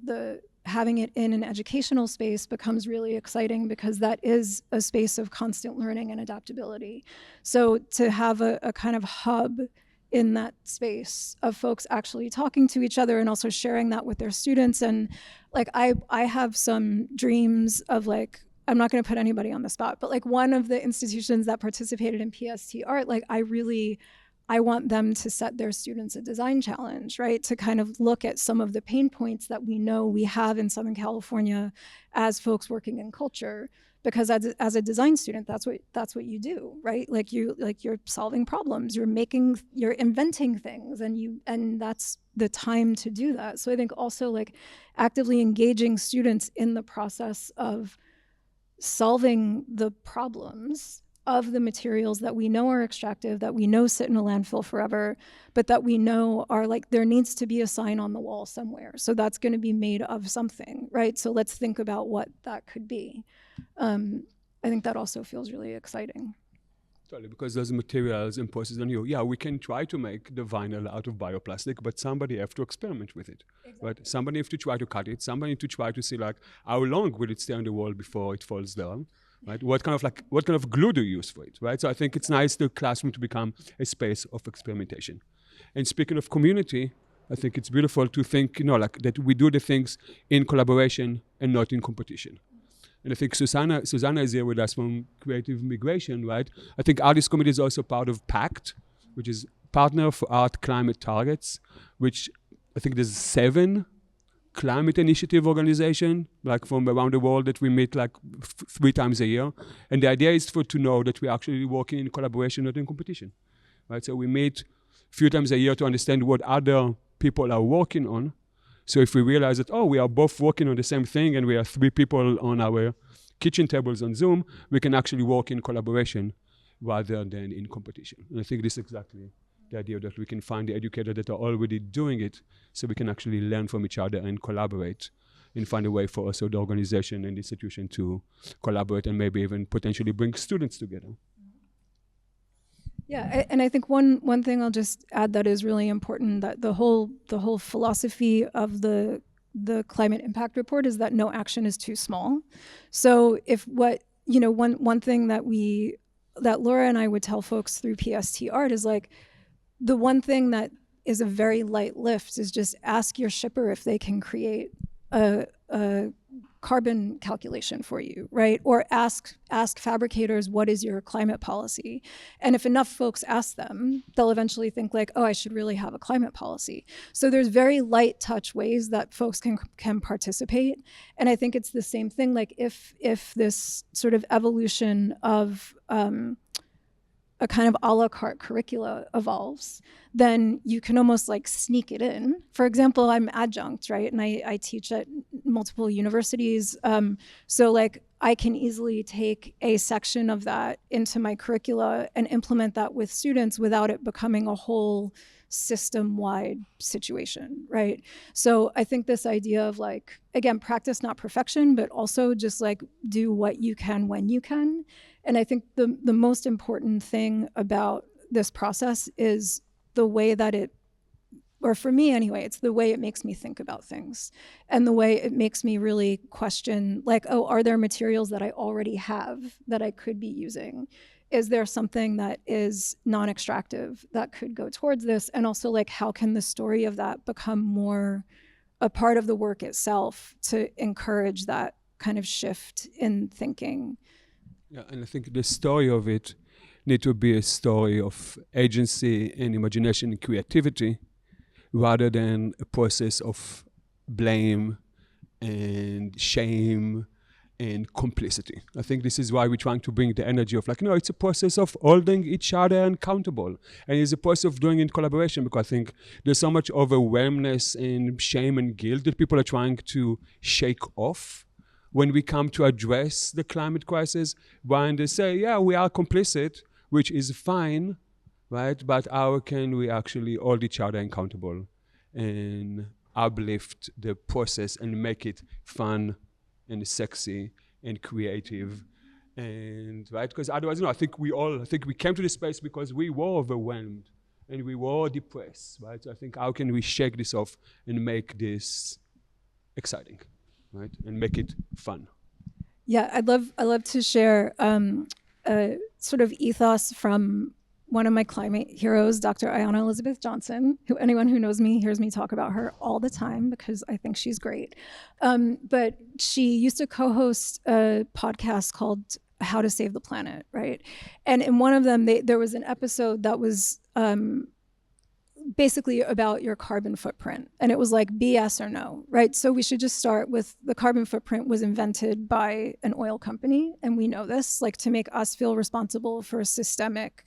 having it in an educational space becomes really exciting, because that is a space of constant learning and adaptability. So to have a kind of hub in that space of folks actually talking to each other and also sharing that with their students. And like, I have some dreams of like, I'm not going to put anybody on the spot, but like one of the institutions that participated in PST Art, like I want them to set their students a design challenge, right? To kind of look at some of the pain points that we know we have in Southern California as folks working in culture. Because as a design student, that's what you do, right? Like you're solving problems, you're inventing things, and that's the time to do that. So I think also like actively engaging students in the process of solving the problems of the materials that we know are extractive, that we know sit in a landfill forever, but that we know are like, there needs to be a sign on the wall somewhere. So that's going to be made of something, right? So let's think about what that could be. I think that also feels really exciting. Totally, because those materials imposes on you. Yeah, we can try to make the vinyl out of bioplastic, but somebody have to experiment with it, exactly. Right? Somebody have to try to cut it. Somebody to try to see like how long will it stay on the wall before it falls down. Right? What kind of glue do you use for it, right? So I think it's nice the classroom to become a space of experimentation. And speaking of community, I think it's beautiful to think, like that we do the things in collaboration and not in competition. And I think Susanna is here with us from Creative Migration, right? I think Artists Commit is also part of PACT, which is Partner for Art Climate Targets, which I think there's 7 climate initiative organization, like from around the world, that we meet like 3 times a year. And the idea is to know that we're actually working in collaboration, not in competition, right? So we meet a few times a year to understand what other people are working on. So if we realize that, we are both working on the same thing and we are 3 people on our kitchen tables on Zoom, we can actually work in collaboration rather than in competition. And I think this is exactly the idea, that we can find the educators that are already doing it, so we can actually learn from each other and collaborate and find a way for also the organization and the institution to collaborate and maybe even potentially bring students together. Yeah, and I think one thing I'll just add that is really important, that the whole philosophy of the climate impact report is that no action is too small. So if one thing that Laura and I would tell folks through PST Art is like, the one thing that is a very light lift is just ask your shipper if they can create a carbon calculation for you, right? Or ask fabricators, what is your climate policy? And if enough folks ask them, they'll eventually think like, I should really have a climate policy. So there's very light touch ways that folks can participate. And I think it's the same thing, like if this sort of evolution of a kind of a la carte curricula evolves, then you can almost like sneak it in. For example, I'm adjunct, right? And I teach at multiple universities. So like I can easily take a section of that into my curricula and implement that with students without it becoming a whole system-wide situation, right? So I think this idea of like, again, practice, not perfection, but also just like do what you can when you can. And I think the most important thing about this process is the way that it, or for me anyway, it's the way it makes me think about things and the way it makes me really question, like, oh, are there materials that I already have that I could be using? Is there something that is non-extractive that could go towards this? And also, like, how can the story of that become more a part of the work itself to encourage that kind of shift in thinking? Yeah, and I think the story of it need to be a story of agency and imagination and creativity, rather than a process of blame and shame and complicity. I think this is why we're trying to bring the energy of, like, no, it's a process of holding each other accountable. And it's a process of doing it in collaboration, because I think there's so much overwhelmness and shame and guilt that people are trying to shake off when we come to address the climate crisis. When they say, yeah, we are complicit, which is fine, right? But how can we actually hold each other accountable and uplift the process and make it fun and sexy and creative? And right, because otherwise, I think we came to this space because we were overwhelmed and we were depressed, right? So I think, how can we shake this off and make this exciting, right? And make it fun. Yeah, I love to share a sort of ethos from one of my climate heroes, Dr. Ayanna Elizabeth Johnson, who anyone who knows me hears me talk about her all the time because I think she's great. But she used to co-host a podcast called How to Save the Planet, right? And in one of them, there was an episode that was basically about your carbon footprint. And it was like BS or no, right? So we should just start with the carbon footprint was invented by an oil company. And we know this, like, to make us feel responsible for systemic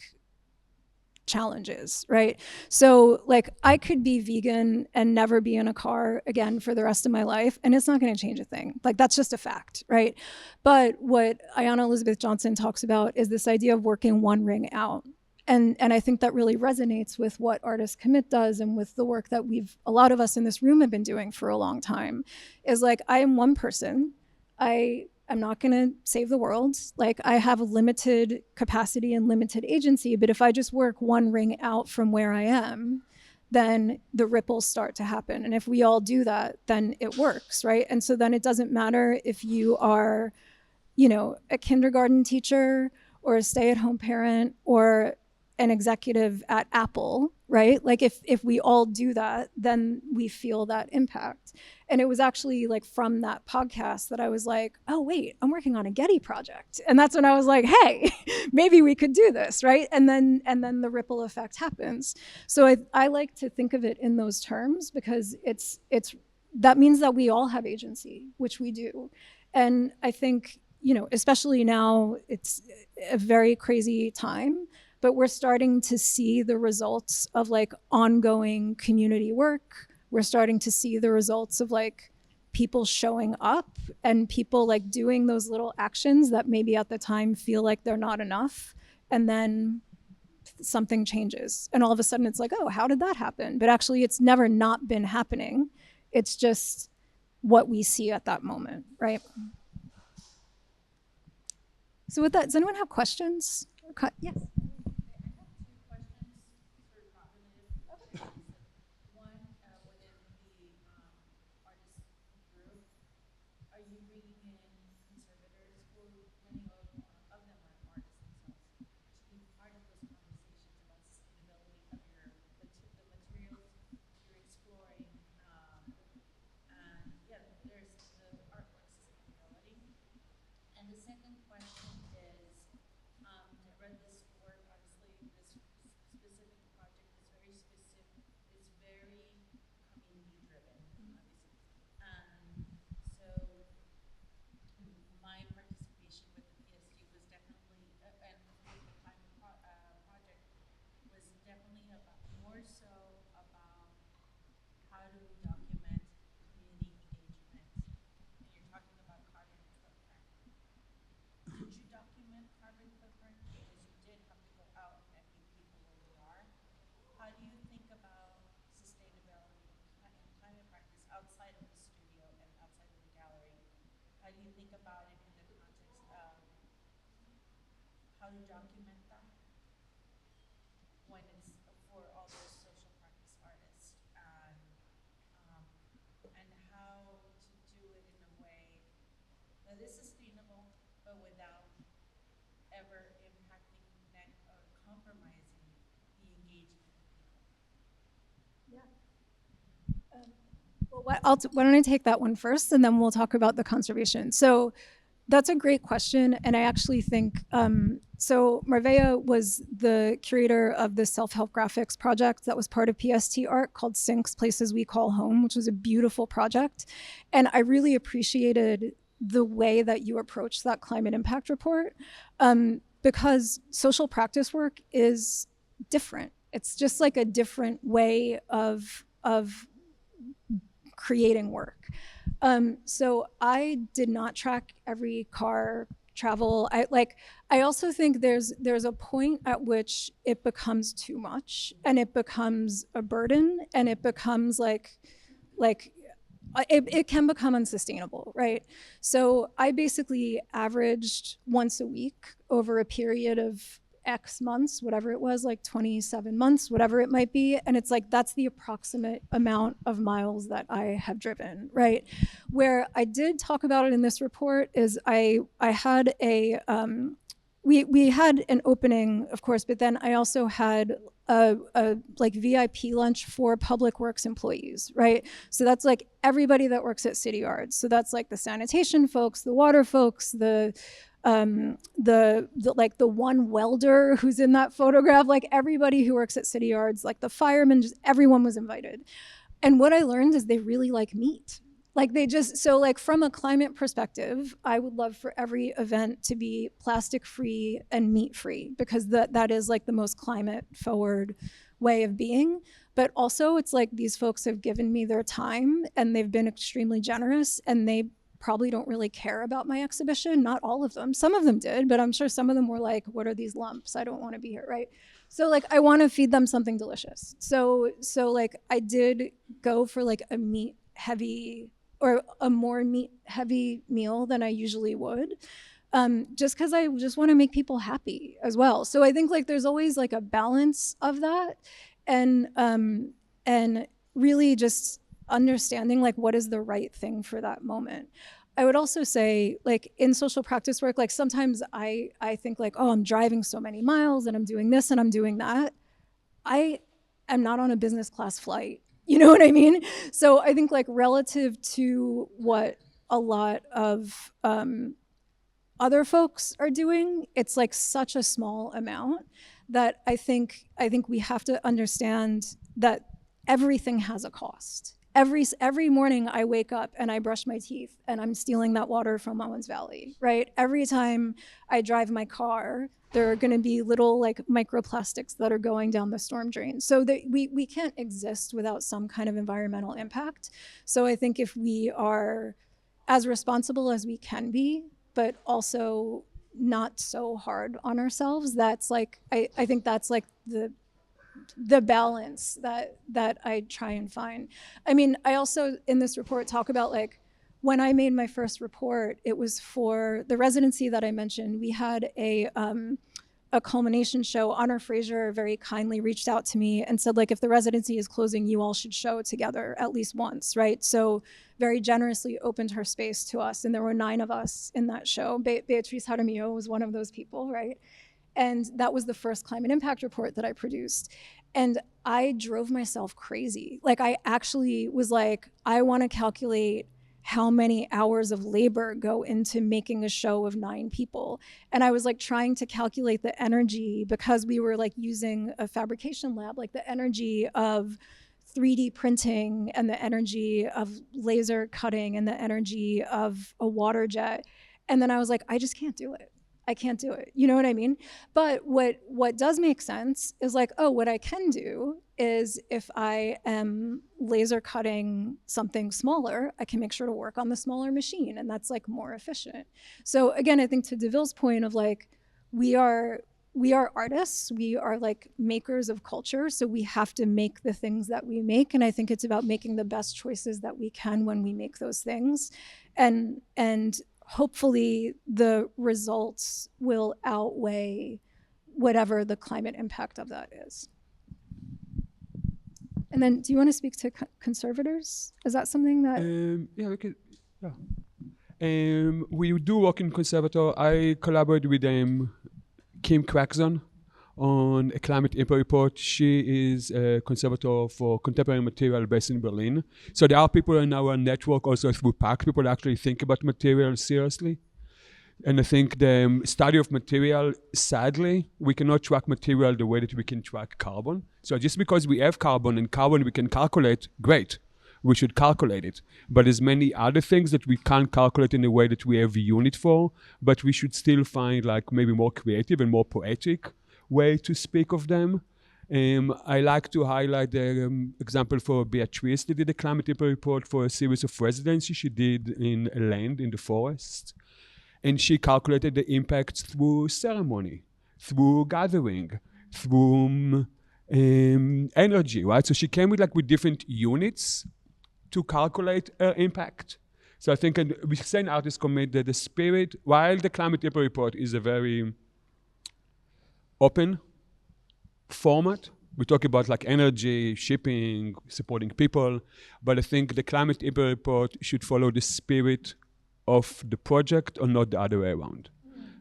challenges, right? So, like, I could be vegan and never be in a car again for the rest of my life, and it's not going to change a thing. Like, that's just a fact, right? But what Ayanna Elizabeth Johnson talks about is this idea of working one ring out. And I think that really resonates with what Artists Commit does and with the work that a lot of us in this room have been doing for a long time, is like, I am one person. I'm not going to save the world. Like, I have a limited capacity and limited agency, but if I just work one ring out from where I am, then the ripples start to happen. And if we all do that, then it works, right? And so then it doesn't matter if you are, a kindergarten teacher or a stay-at-home parent or an executive at Apple, right? Like, if we all do that, then we feel that impact. And it was actually like from that podcast that I was like, oh wait, I'm working on a Getty project. And that's when I was like, hey, maybe we could do this, right? And then the ripple effect happens. So I like to think of it in those terms, because it's that means that we all have agency, which we do. And I think, especially now, it's a very crazy time, but we're starting to see the results of, like, ongoing community work. We're starting to see the results of, like, people showing up and people, like, doing those little actions that maybe at the time feel like they're not enough. And then something changes. And all of a sudden it's like, oh, how did that happen? But actually it's never not been happening. It's just what we see at that moment, right? So with that, does anyone have questions? Yes. how to document that when it's for all those social practice artists, and how to do it in a way that is sustainable, but without ever impacting or compromising the engagement of people. Well, why don't I take that one first, and then we'll talk about the conservation. So that's a great question, and I actually think, so Marvea was the curator of the self-help graphics project that was part of PST Art called Sinks, Places We Call Home, which was a beautiful project. And I really appreciated the way that you approached that climate impact report, because social practice work is different. It's just like a different way of creating work. So I did not track every car travel. I also think there's a point at which it becomes too much, and it becomes a burden, and it becomes it can become unsustainable, right? So I basically averaged once a week over a period of X months, whatever it was, like 27 months, whatever it might be. And it's like, that's the approximate amount of miles that I have driven, right? Where I did talk about it in this report is I had a, we had an opening, of course, but then I also had a like VIP lunch for public works employees, right? So that's like everybody that works at City Yards. So that's like the sanitation folks, the water folks, the one welder who's in that photograph, like everybody who works at City Yards, like the firemen, just everyone was invited. And what I learned is they really like meat. Like they just, so like from a climate perspective, I would love for every event to be plastic free and meat free, because that is like the most climate forward way of being. But also it's like these folks have given me their time and they've been extremely generous, and they probably don't really care about my exhibition. Not all of them. Some of them did, but I'm sure some of them were like, what are these lumps? I don't want to be here, right? So like I want to feed them something delicious. So like I did go for like a meat heavy or a more meat heavy meal than I usually would. Just because I just want to make people happy as well. So I think like there's always like a balance of that, and really just understanding like what is the right thing for that moment. I would also say like in social practice work, like sometimes I think like, oh, I'm driving so many miles and I'm doing this and I'm doing that. I am not on a business class flight. You know what I mean? So I think like relative to what a lot of other folks are doing, it's like such a small amount that I think we have to understand that everything has a cost. Every morning I wake up and I brush my teeth and I'm stealing that water from Owens Valley, right? Every time I drive my car, there are gonna be little like microplastics that are going down the storm drain. So that we can't exist without some kind of environmental impact. So I think if we are as responsible as we can be, but also not so hard on ourselves, that's like, I think that's like the balance that I try and find. I mean, I also in this report talk about like when I made my first report, it was for the residency that I mentioned. We had a culmination show. Honor Fraser very kindly reached out to me and said like, if the residency is closing, you all should show together at least once, right? So very generously opened her space to us, and there were 9 of us in that show. Beatriz Jaramillo was one of those people, right? And that was the first climate impact report that I produced. And I drove myself crazy. Like I actually was like, I want to calculate how many hours of labor go into making a show of 9 people. And I was like trying to calculate the energy, because we were like using a fabrication lab, like the energy of 3D printing and the energy of laser cutting and the energy of a water jet. And then I was like, I just can't do it. I can't do it. You know what I mean? But what does make sense is like, oh, what I can do is if I am laser cutting something smaller, I can make sure to work on the smaller machine, and that's like more efficient. So again, I think to DeVille's point of like, we are artists, we are like makers of culture, so we have to make the things that we make, and I think it's about making the best choices that we can when we make those things, and hopefully the results will outweigh whatever the climate impact of that is. And then, do you want to speak to conservators? Is that something that? Yeah, we could. Yeah. We do work in Conservator. I collaborate with Kim Craxon on a climate impact report. She is a conservator for contemporary material based in Berlin. So there are people in our network also through PAC, people that actually think about material seriously. And I think the study of material, sadly, we cannot track material the way that we can track carbon. So just because we have carbon and carbon we can calculate, great, we should calculate it. But there's many other things that we can't calculate in a way that we have a unit for, but we should still find like maybe more creative and more poetic way to speak of them. I like to highlight the example for Beatrice. They did a climate impact report for a series of residency she did in a land in the forest. And she calculated the impacts through ceremony, through gathering, through energy, right? So she came with different units to calculate her impact. So I think we say in Artist Commit that the spirit, while the climate impact report is a very open format, we talk about energy, shipping, supporting people, but I think the climate impact report should follow the spirit of the project or not the other way around,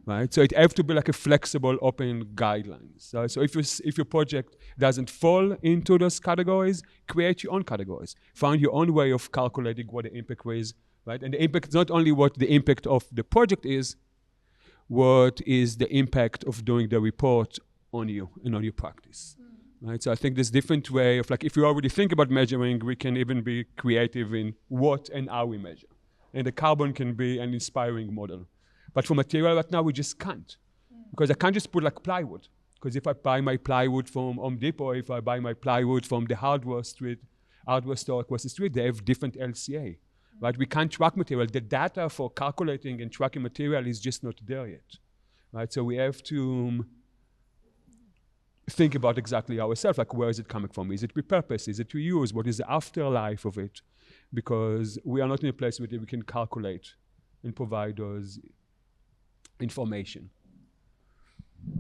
right? So it has to be a flexible, open guidelines. So if your project doesn't fall into those categories, create your own categories. Find your own way of calculating what the impact is, right? And the impact is not only what the impact of the project is, what is the impact of doing the report on you and on your practice, right? So I think there's different way of if you already think about measuring, we can even be creative in what and how we measure. And the carbon can be an inspiring model. But for material right now, we just can't. Because I can't just put plywood. Because if I buy my plywood from Home Depot, if I buy my plywood from the hardware store across the street, they have different LCA. Right? We can't track material. The data for calculating and tracking material is just not there yet. Right? So we have to think about exactly ourselves, where is it coming from? Is it repurposed? Is it reused? What is the afterlife of it? Because we are not in a place where we can calculate and provide those information.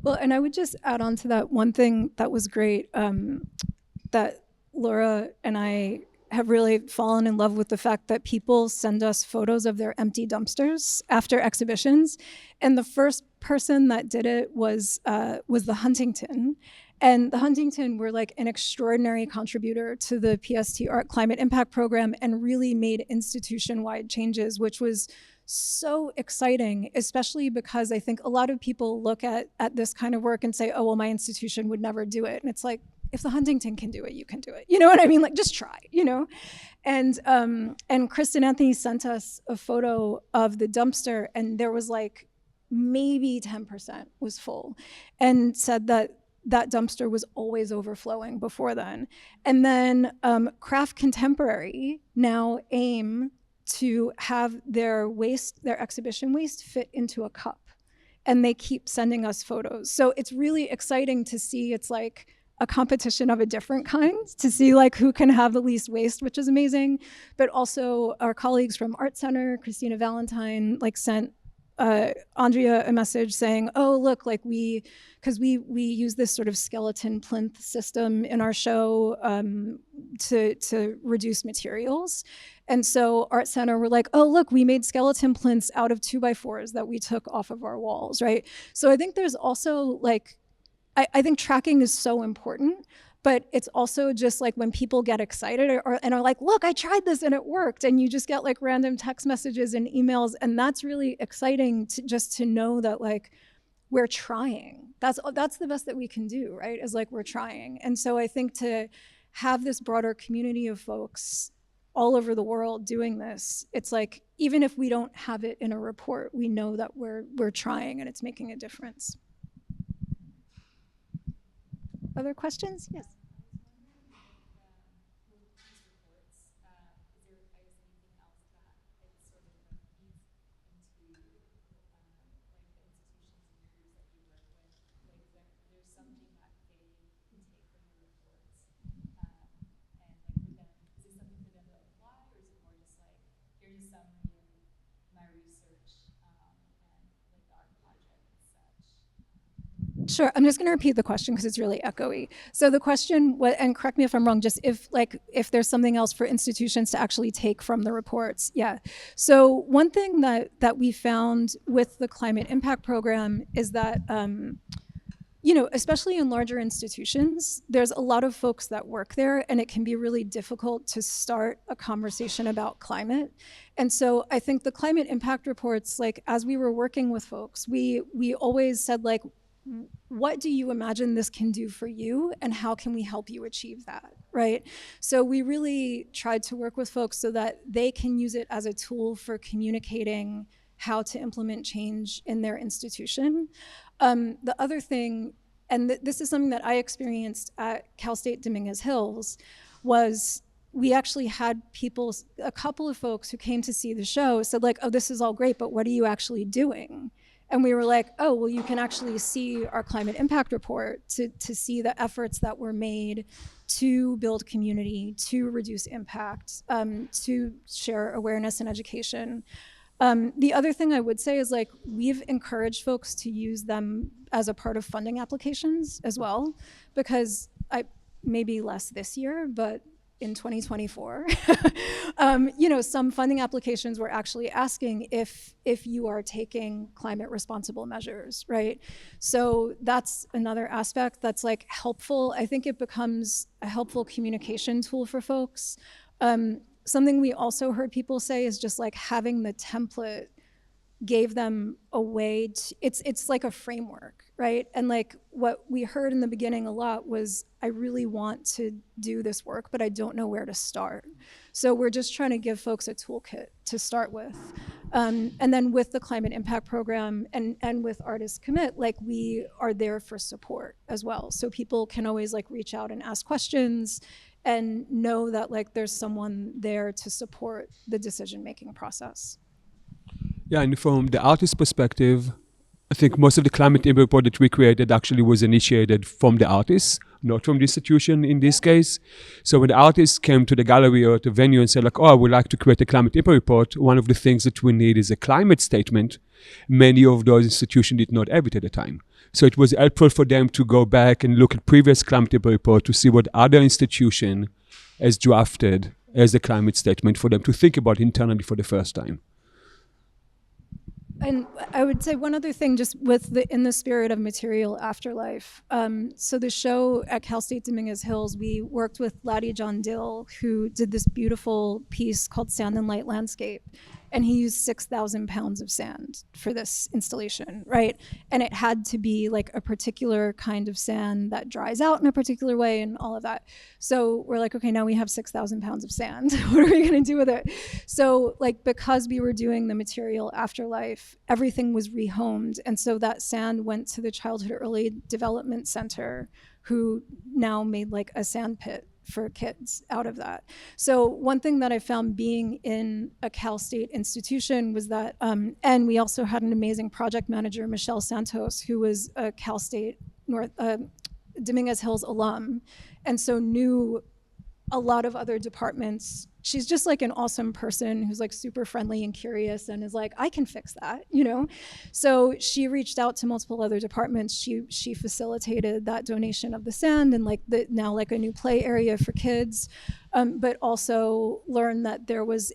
Well, and I would just add on to that one thing that was great, that Laura and I have really fallen in love with the fact that people send us photos of their empty dumpsters after exhibitions. And the first person that did it was the Huntington. And the Huntington were an extraordinary contributor to the PST Art Climate Impact Program and really made institution-wide changes, which was so exciting, especially because I think a lot of people look at this kind of work and say, oh, well, my institution would never do it. And it's if the Huntington can do it, you can do it. You know what I mean? Just try, And Kristen Anthony sent us a photo of the dumpster, and there was maybe 10% was full, and said that dumpster was always overflowing before then. And then Craft Contemporary now aim to have their exhibition waste fit into a cup. And they keep sending us photos. So it's really exciting to see. It's a competition of a different kind, to see who can have the least waste, which is amazing. But also our colleagues from Art Center, Christina Valentine, sent Andrea a message saying, oh, look, because we use this sort of skeleton plinth system in our show to reduce materials. And so Art Center were oh, look, we made skeleton plinths out of 2x4s that we took off of our walls, right? So I think there's also I think tracking is so important, but it's also just when people get excited and are look, I tried this and it worked. And you just get random text messages and emails. And that's really exciting to know that we're trying. That's the best that we can do, right? Is we're trying. And so I think to have this broader community of folks all over the world doing this, it's even if we don't have it in a report, we know that we're trying and it's making a difference. Other questions? Yes. Here's a summary of my research. Sure. I'm just going to repeat the question because it's really echoey. So the question, and correct me if I'm wrong, just if there's something else for institutions to actually take from the reports. Yeah. So one thing that we found with the climate impact program is that, especially in larger institutions, there's a lot of folks that work there, and it can be really difficult to start a conversation about climate. And so I think the climate impact reports, like as we were working with folks, we always said, like, what do you imagine this can do for you, and how can we help you achieve that, right? So we really tried to work with folks so that they can use it as a tool for communicating how to implement change in their institution. The other thing, and this is something that I experienced at Cal State Dominguez Hills, was we actually had people, a couple of folks who came to see the show said, like, oh, this is all great, but what are you actually doing? And we were like, oh, well, you can actually see our climate impact report to see the efforts that were made to build community, to reduce impact, to share awareness and education. The other thing I would say is, like, we've encouraged folks to use them as a part of funding applications as well, because maybe less this year, but in 2024, some funding applications were actually asking if you are taking climate responsible measures, right? So that's another aspect that's like helpful. I think it becomes a helpful communication tool for folks. Something we also heard people say is just like having the template gave them a way to, it's like a framework, right? And like what we heard in the beginning a lot was, I really want to do this work, but I don't know where to start. So we're just trying to give folks a toolkit to start with. And then with the climate impact program and with Artists Commit, like we are there for support as well. So people can always like reach out and ask questions and know that like there's someone there to support the decision-making process. Yeah, and from the artist perspective, I think most of the climate impact report that we created actually was initiated from the artists, not from the institution in this case. So when the artists came to the gallery or to the venue and said, like, oh, I would like to create a climate impact report, one of the things that we need is a climate statement. Many of those institutions did not have it at the time. So it was helpful for them to go back and look at previous climate impact report to see what other institution has drafted as a climate statement for them to think about internally for the first time. And I would say one other thing, just with in the spirit of material afterlife. So the show at Cal State Dominguez Hills, we worked with Laddie John Dill, who did this beautiful piece called Sand and Light Landscape. And he used 6,000 pounds of sand for this installation, right? And it had to be like a particular kind of sand that dries out in a particular way and all of that. So we're like, okay, now we have 6,000 pounds of sand. What are we gonna do with it? So like, because we were doing the material afterlife, everything was rehomed. And so that sand went to the Childhood Early Development Center, who now made like a sand pit for kids out of that. So one thing that I found being in a Cal State institution was that, and we also had an amazing project manager, Michelle Santos, who was a Cal State Dominguez Hills alum, and so knew a lot of other departments. She's just like an awesome person who's like super friendly and curious and is like, I can fix that, you know? So she reached out to multiple other departments. She facilitated that donation of the sand and like now like a new play area for kids, but also learned that there was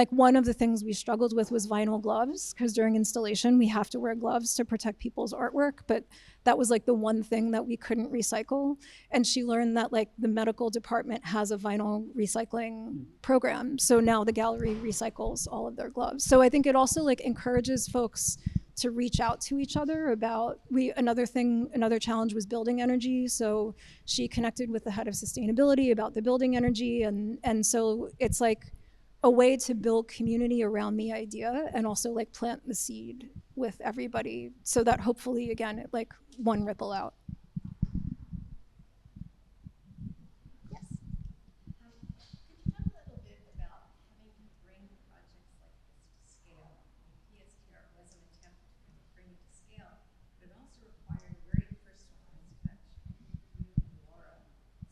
one of the things we struggled with was vinyl gloves, because during installation we have to wear gloves to protect people's artwork, but that was like the one thing that we couldn't recycle. And she learned that like the medical department has a vinyl recycling program. So now the gallery recycles all of their gloves. So I think it also like encourages folks to reach out to each other about, another challenge was building energy. So she connected with the head of sustainability about the building energy. And so it's like a way to build community around the idea and also like plant the seed with everybody so that hopefully, again, it like one ripple out. Yes. Could you talk a little bit about having to bring projects like this to scale? PSTR was an attempt to kind of bring it to scale, but it also required a very personalized touch. You and Laura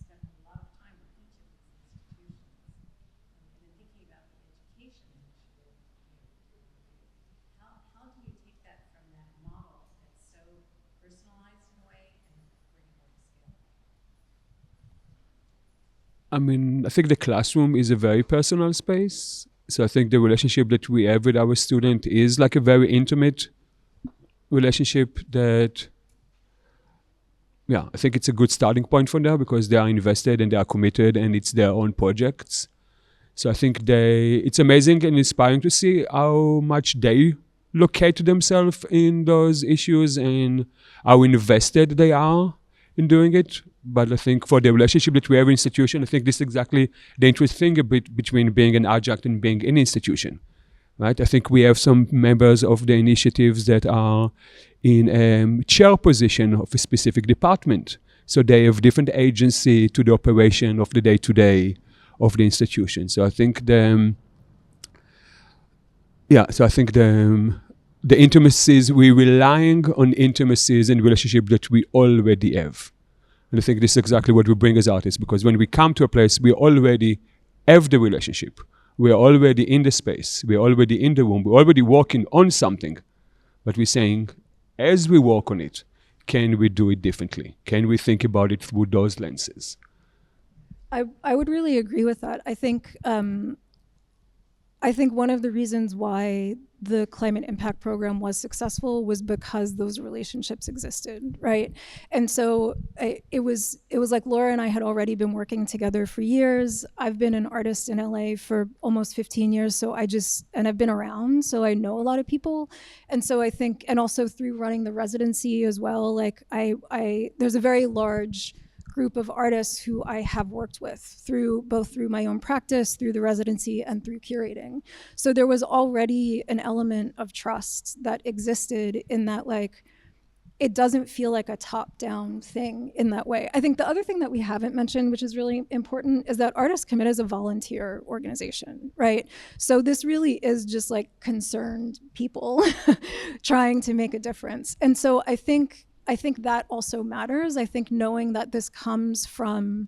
spent a lot of time with each of these institutions. And in thinking about the education initiative, how do you take that from that model that's so personalized in a way I mean, I think the classroom is a very personal space. So I think the relationship that we have with our student is like a very intimate relationship that, yeah, I think it's a good starting point for them because they are invested and they are committed and it's their own projects. So I think it's amazing and inspiring to see how much they locate themselves in those issues and how invested they are in doing it. But I think for the relationship that we have in institution, I think this is exactly the interesting thing a bit between being an adjunct and being an institution, right? I think we have some members of the initiatives that are in a chair position of a specific department. So they have different agency to the operation of the day-to-day of the institution. So I think the intimacies, we're relying on intimacies and relationship that we already have. And I think this is exactly what we bring as artists, because when we come to a place, we already have the relationship. We're already in the space. We're already in the room. We're already working on something. But we're saying, as we work on it, can we do it differently? Can we think about it through those lenses? I would really agree with that. I think one of the reasons why the Climate Impact Program was successful was because those relationships existed, right? And so it was like Laura and I had already been working together for years. I've been an artist in LA for almost 15 years, so I've been around, so I know a lot of people. And so I think, and also through running the residency as well, like there's a very large group of artists who I have worked with both through my own practice, through the residency, and through curating. So there was already an element of trust that existed in that, like, it doesn't feel like a top-down thing in that way. I think the other thing that we haven't mentioned, which is really important, is that Artists Commit is a volunteer organization, right? So this really is just like concerned people trying to make a difference. And so I think that also matters. I think knowing that this comes from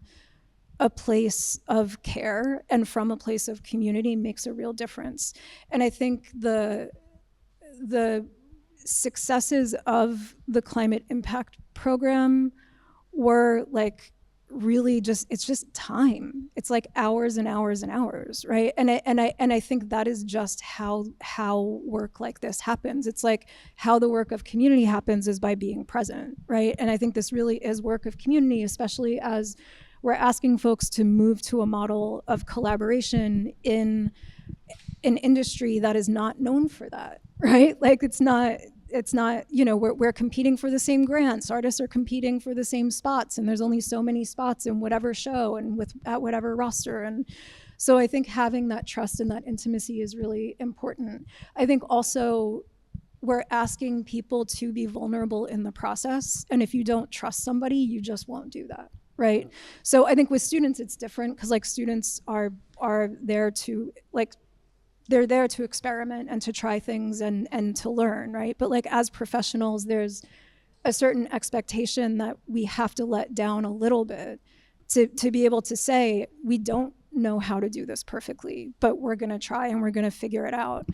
a place of care and from a place of community makes a real difference. And I think the successes of the Climate Impact Program were like really it's just time. It's like hours and hours and hours, right? And I think that is just how work like this happens. It's like how the work of community happens is by being present, right? And I think this really is work of community, especially as we're asking folks to move to a model of collaboration in an industry that is not known for that, right? Like it's not, you know, we're competing for the same grants. Artists are competing for the same spots, and there's only so many spots in whatever show and at whatever roster. And so I think having that trust and that intimacy is really important. I think also we're asking people to be vulnerable in the process. And if you don't trust somebody, you just won't do that, right? So I think with students, it's different because like students are there to like, they're there to experiment and to try things and to learn, right? But like as professionals, there's a certain expectation that we have to let down a little bit to be able to say, we don't know how to do this perfectly, but we're gonna try and we're gonna figure it out.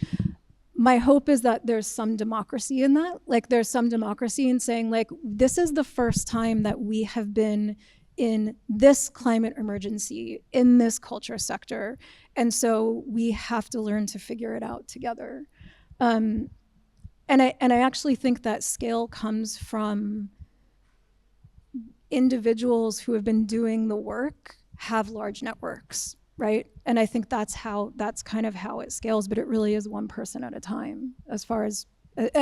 My hope is that there's some democracy in that. Like there's some democracy in saying like, this is the first time that we have been in this climate emergency, in this culture sector. And so we have to learn to figure it out together. And I actually think that scale comes from individuals who have been doing the work, have large networks, right? And I think that's kind of how it scales, but it really is one person at a time as far as,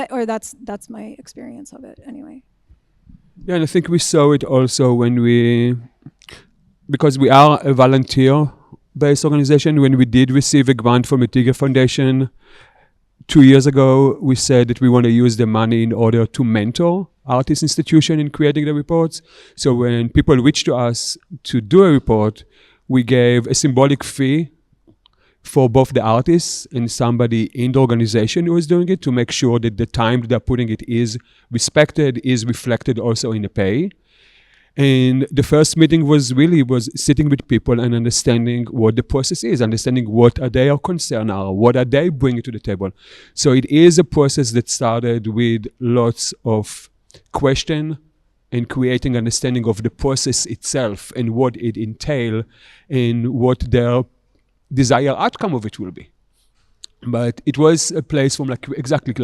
or that's my experience of it anyway. Yeah, and I think we saw it also because we are a volunteer-based organization. When we did receive a grant from the Tigger Foundation 2 years ago, we said that we want to use the money in order to mentor artist institution in creating the reports. So when people reached to us to do a report, we gave a symbolic fee for both the artists and somebody in the organization who is doing it to make sure that the time that they're putting it is respected, is reflected also in the pay. And the first meeting was sitting with people and understanding what the process is, understanding what their concerns are, what are they bringing to the table. So it is a process that started with lots of question, and creating understanding of the process itself and what it entails and what their desired outcome of it will be. But it was a place from exactly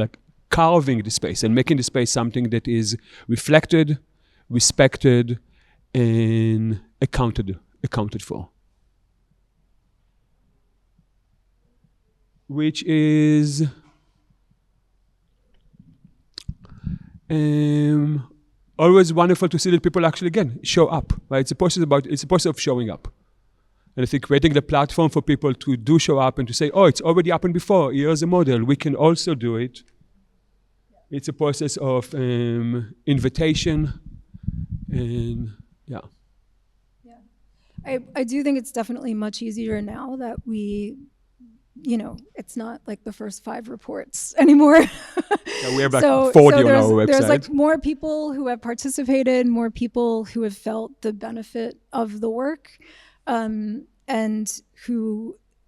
carving the space and making the space something that is reflected, respected, and accounted for. Which is always wonderful to see that people actually, again, show up, right? It's a process of showing up. And I think creating the platform for people to do show up and to say, oh, it's already happened before, here's a model, we can also do it. It's a process of invitation and yeah. I do think it's definitely much easier now that we, it's not like the first 5 reports anymore. Yeah, we have 40 on our website. There's more people who have participated, more people who have felt the benefit of the work,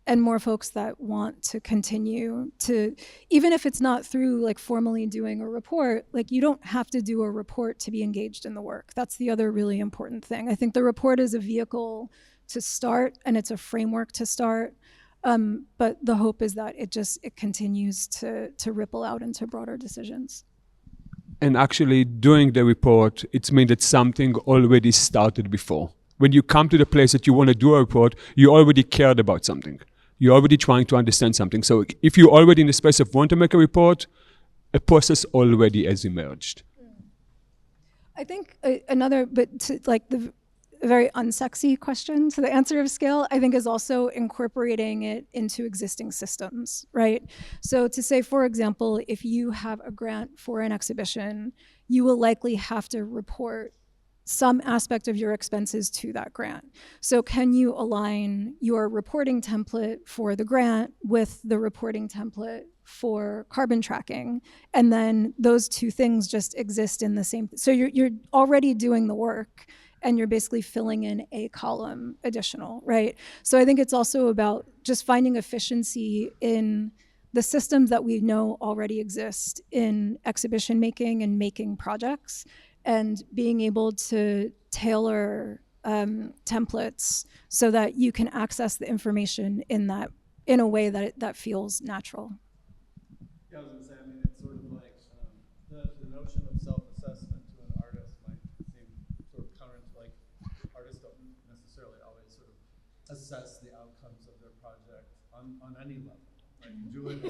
and more folks that want to continue to, even if it's not through formally doing a report, you don't have to do a report to be engaged in the work. That's the other really important thing. I think the report is a vehicle to start and it's a framework to start. But the hope is that it continues to ripple out into broader decisions. And actually doing the report, it means that something already started before. When you come to the place that you want to do a report, you already cared about something. You're already trying to understand something. So if you're already in the space of want to make a report, a process already has emerged. I think the very unsexy question to the answer of scale, I think, is also incorporating it into existing systems, right? So to say, for example, if you have a grant for an exhibition, you will likely have to report some aspect of your expenses to that grant. So can you align your reporting template for the grant with the reporting template for carbon tracking? And then those two things just exist in the same, so you're already doing the work and you're basically filling in a column additional, right? So I think it's also about just finding efficiency in the systems that we know already exist in exhibition making and making projects, and being able to tailor templates so that you can access the information in a way that feels natural. Yeah, I was gonna say, it's sort of like the notion of self-assessment to an artist might seem sort of counter to artists don't necessarily always sort of assess the outcomes of their project on any level. Do it,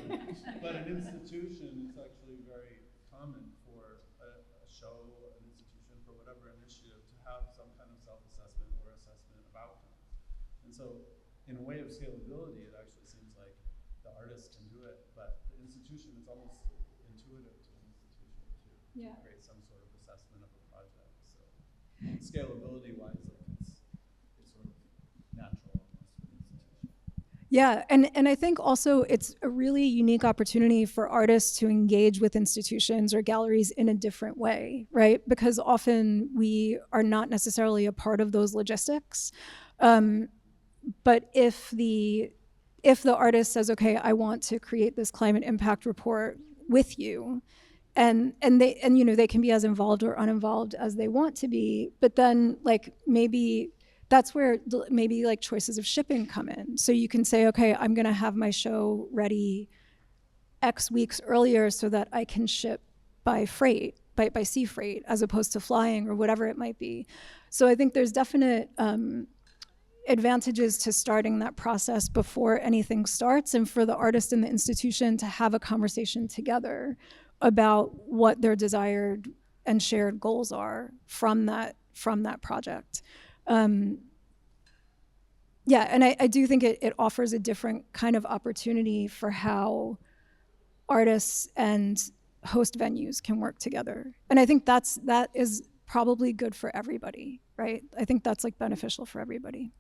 but an institution, it's actually very common for a show, an institution, for whatever initiative to have some kind of self-assessment or assessment of outcomes. And so in a way of scalability, it actually seems like the artist can do it, but the institution, it's almost intuitive to an institution to create some sort of assessment of a project. So scalability-wise, it's sort of natural almost for the institution. Yeah, and I think also it's a really unique opportunity for artists to engage with institutions or galleries in a different way, right? Because often we are not necessarily a part of those logistics. But if the artist says, okay, I want to create this climate impact report with you, and they can be as involved or uninvolved as they want to be, but then maybe that's where maybe choices of shipping come in. So you can say, okay, I'm gonna have my show ready X weeks earlier so that I can ship by freight, by sea freight, as opposed to flying or whatever it might be. So I think there's definite advantages to starting that process before anything starts, and for the artist and the institution to have a conversation together about what their desired and shared goals are from that project. Yeah, and I do think it offers a different kind of opportunity for how artists and host venues can work together. And I think that is probably good for everybody, right? I think that's beneficial for everybody.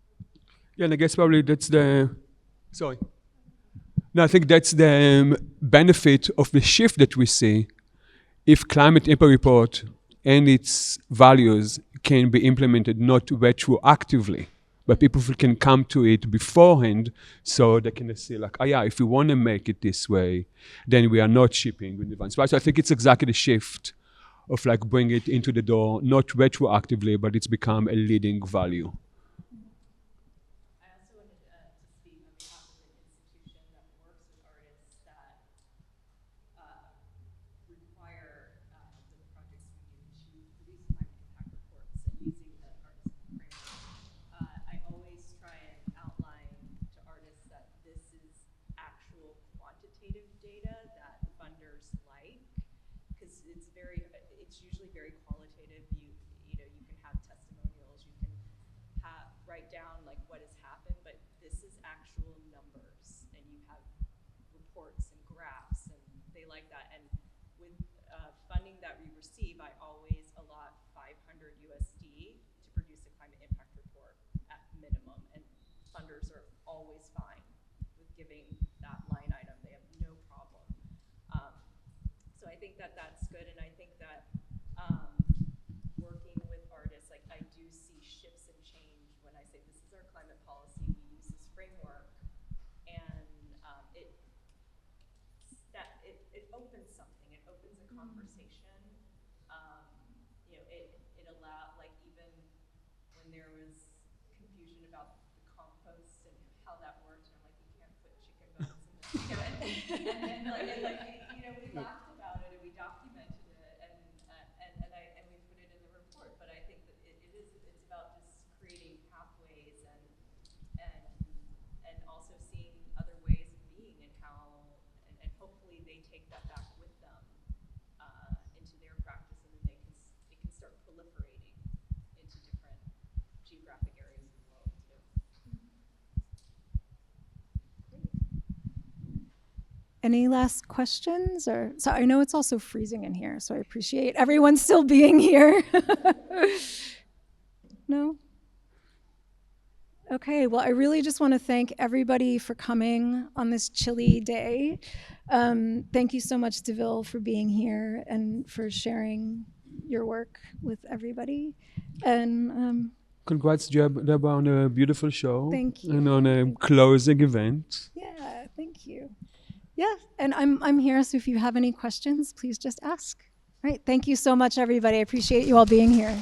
Yeah, and I guess probably that's I think that's the benefit of the shift that we see. If climate impact report and its values can be implemented not retroactively, but people can come to it beforehand, so they can say if we want to make it this way, then we are not shipping in advance. Right? So I think it's exactly the shift of like bring it into the door, not retroactively, but it's become a leading value. I also wanted to speak on behalf of an institution that works with artists that require the projects we do to produce climate impact reports and using the artist framework. I always try and outline to artists that this is actual quantitative data that funders like, because it's usually very qualitative. You know, you can have testimonials, you can write down like what has happened, but this is actual numbers, and you have reports and graphs, and they like that. And with funding that we receive, I always allot $500 USD to produce a climate impact report at minimum, and funders are always fine with giving that line item. They have no problem. So I think that that's good, and I think that working with artists, like I do see shifts and change when I say this is our climate policy, we use this framework, and it opens something, it opens a conversation. You know, it allowed, like even when there was confusion about the compost and how that worked, and I'm like, you can't put chicken bones in this, you know, and you know, we laughed about it and we documented it, and we put it in the report. But I think that it's about just creating pathways and also seeing other ways of being, and how and hopefully they take that back with them into their practice, and then it can start proliferating into different geographic areas of the world too. Any last questions? Or so I know it's also freezing in here, so I appreciate everyone still being here. No? Okay, well, I really just want to thank everybody for coming on this chilly day. Thank you so much, DeVille, for being here and for sharing your work with everybody. And Congrats, Deborah, on a beautiful show. Thank you. And on a closing event. yeah, thank you. Yeah, and I'm here, so if you have any questions, please just ask. All right, thank you so much, everybody. I appreciate you all being here.